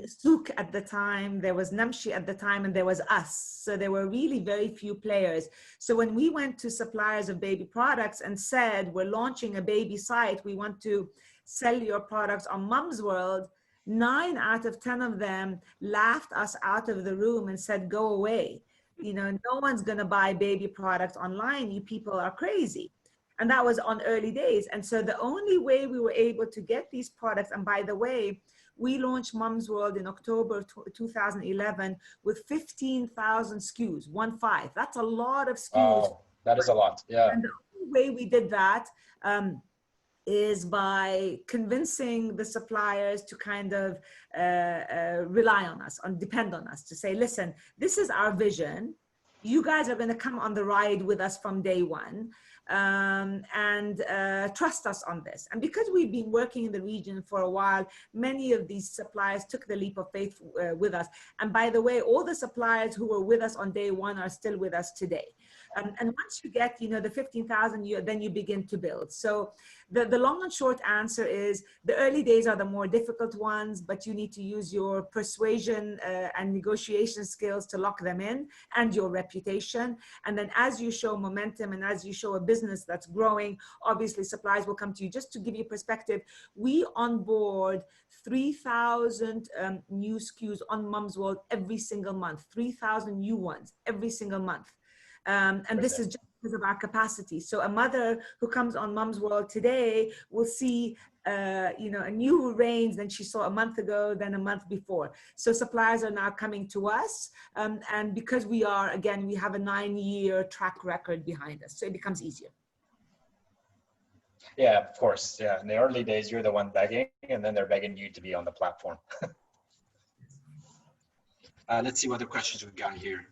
Souk at the time, there was Namshi at the time, and there was us. So there were really very few players. So when we went to suppliers of baby products and said, we're launching a baby site, we want to sell your products on Mums World, 9 out of 10 of them laughed us out of the room and said, go away. No one's going to buy baby products online. You people are crazy. And that was on early days. And so the only way we were able to get these products, and by the way, we launched Mums World in October 2011 with 15,000 SKUs, 15. That's a lot of SKUs. Wow, that is a lot, yeah. And the only way we did that is by convincing the suppliers to kind of rely on us, depend on us, to say, listen, this is our vision. You guys are going to come on the ride with us from day one. and trust us on this. And because we've been working in the region for a while, many of these suppliers took the leap of faith with us. And by the way, all the suppliers who were with us on day one are still with us today. And once you get, the 15,000, then you begin to build. So the long and short answer is the early days are the more difficult ones, but you need to use your persuasion and negotiation skills to lock them in, and your reputation. And then as you show momentum and as you show a business that's growing, obviously suppliers will come to you. Just to give you perspective, we onboard 3,000 new SKUs on Mums World every single month, 3,000 new ones every single month. And this is just because of our capacity. So a mother who comes on Mums World today will see, a new range than she saw a month ago, than a month before. So suppliers are now coming to us. And because we have a 9-year track record behind us. So it becomes easier. Yeah, of course. Yeah. In the early days, you're the one begging, and then they're begging you to be on the platform. Let's see what other questions we've got here.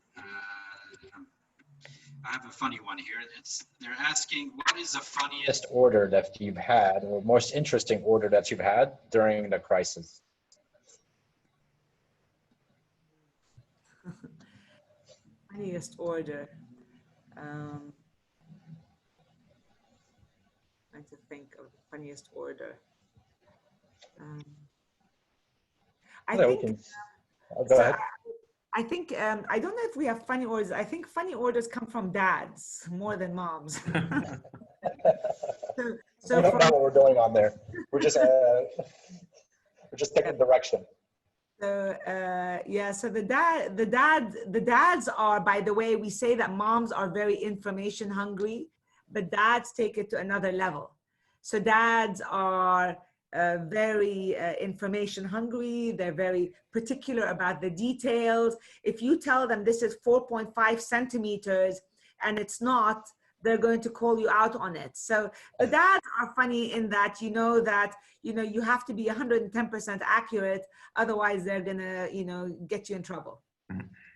I have a funny one here. They're asking, what is the funniest order that you've had, or most interesting order that you've had during the crisis? Funniest order. Trying to think of the funniest order. Go ahead. I think, I don't know if we have funny orders. I think funny orders come from dads more than moms. So we don't know what we're doing on there. We're just taking direction. So so the dads are, by the way, we say that moms are very information hungry, but dads take it to another level. So dads are very information hungry. They're very particular about the details. If you tell them this is 4.5 centimeters and it's not, they're going to call you out on it. So the dads are funny in that, you have to be 110% accurate. Otherwise they're gonna, get you in trouble.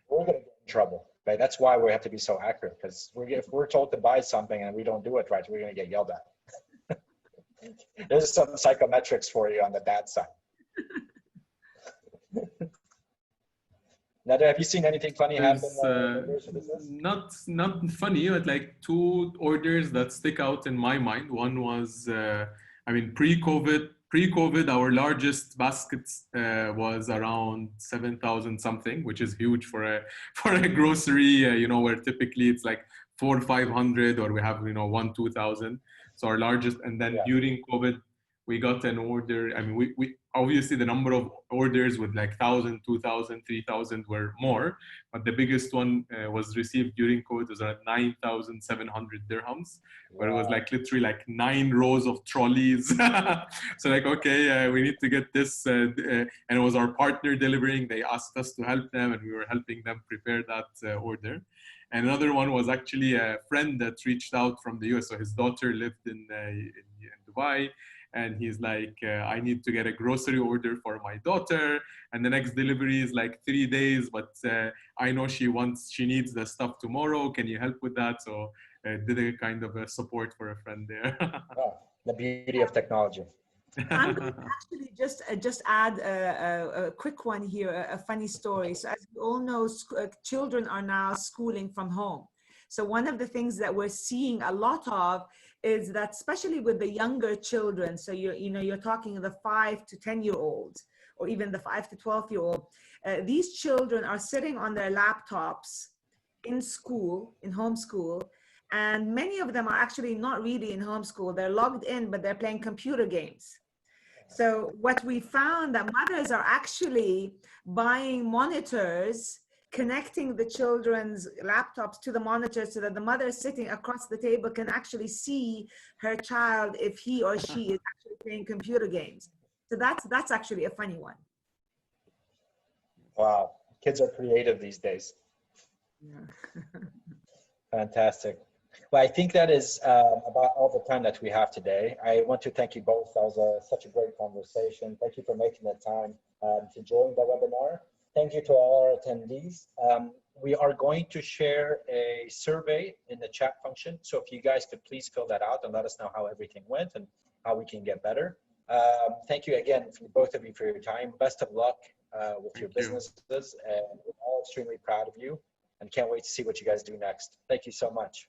We're gonna get in trouble, right? That's why we have to be so accurate, because if we're told to buy something and we don't do it right, we're gonna get yelled at. There's some psychometrics for you on the dad side. Nader, have you seen anything funny happen? Not funny, but like 2 orders that stick out in my mind. One was, pre-COVID, our largest basket was around 7,000 something, which is huge for a grocery. Where typically it's like 400 or 500, or we have 1,000-2,000. So our largest, and then during COVID, we got an order. We obviously the number of orders with like 1,000, 2,000, 3,000 were more, but the biggest one was received during COVID was at 9,700 dirhams, where it was like literally like 9 rows of trolleys. So like, okay, we need to get this, and it was our partner delivering. They asked us to help them, and we were helping them prepare that order. And another one was actually a friend that reached out from the US. So his daughter lived in Dubai, and he's like, I need to get a grocery order for my daughter, and the next delivery is like 3 days, but I know she needs the stuff tomorrow. Can you help with that? So did a kind of a support for a friend there. Oh, the beauty of technology. I'm going to actually just add a quick one here, a funny story. So as you all know, children are now schooling from home. So one of the things that we're seeing a lot of is that, especially with the younger children, so you're talking the 5 to 10-year-olds, or even the 5 to 12-year-old, these children are sitting on their laptops in school, in homeschool, and many of them are actually not really in homeschool. They're logged in, but they're playing computer games. So what we found that mothers are actually buying monitors, connecting the children's laptops to the monitors so that the mother sitting across the table can actually see her child if he or she is actually playing computer games. So that's actually a funny one. Wow, kids are creative these days. Yeah. Fantastic. Well, I think that is about all the time that we have today. I want to thank you both. That was such a great conversation. Thank you for making the time to join the webinar. Thank you to all our attendees. We are going to share a survey in the chat function. So if you guys could please fill that out and let us know how everything went and how we can get better. Thank you again, for both of you, for your time. Best of luck with your businesses. And we're all extremely proud of you and can't wait to see what you guys do next. Thank you so much.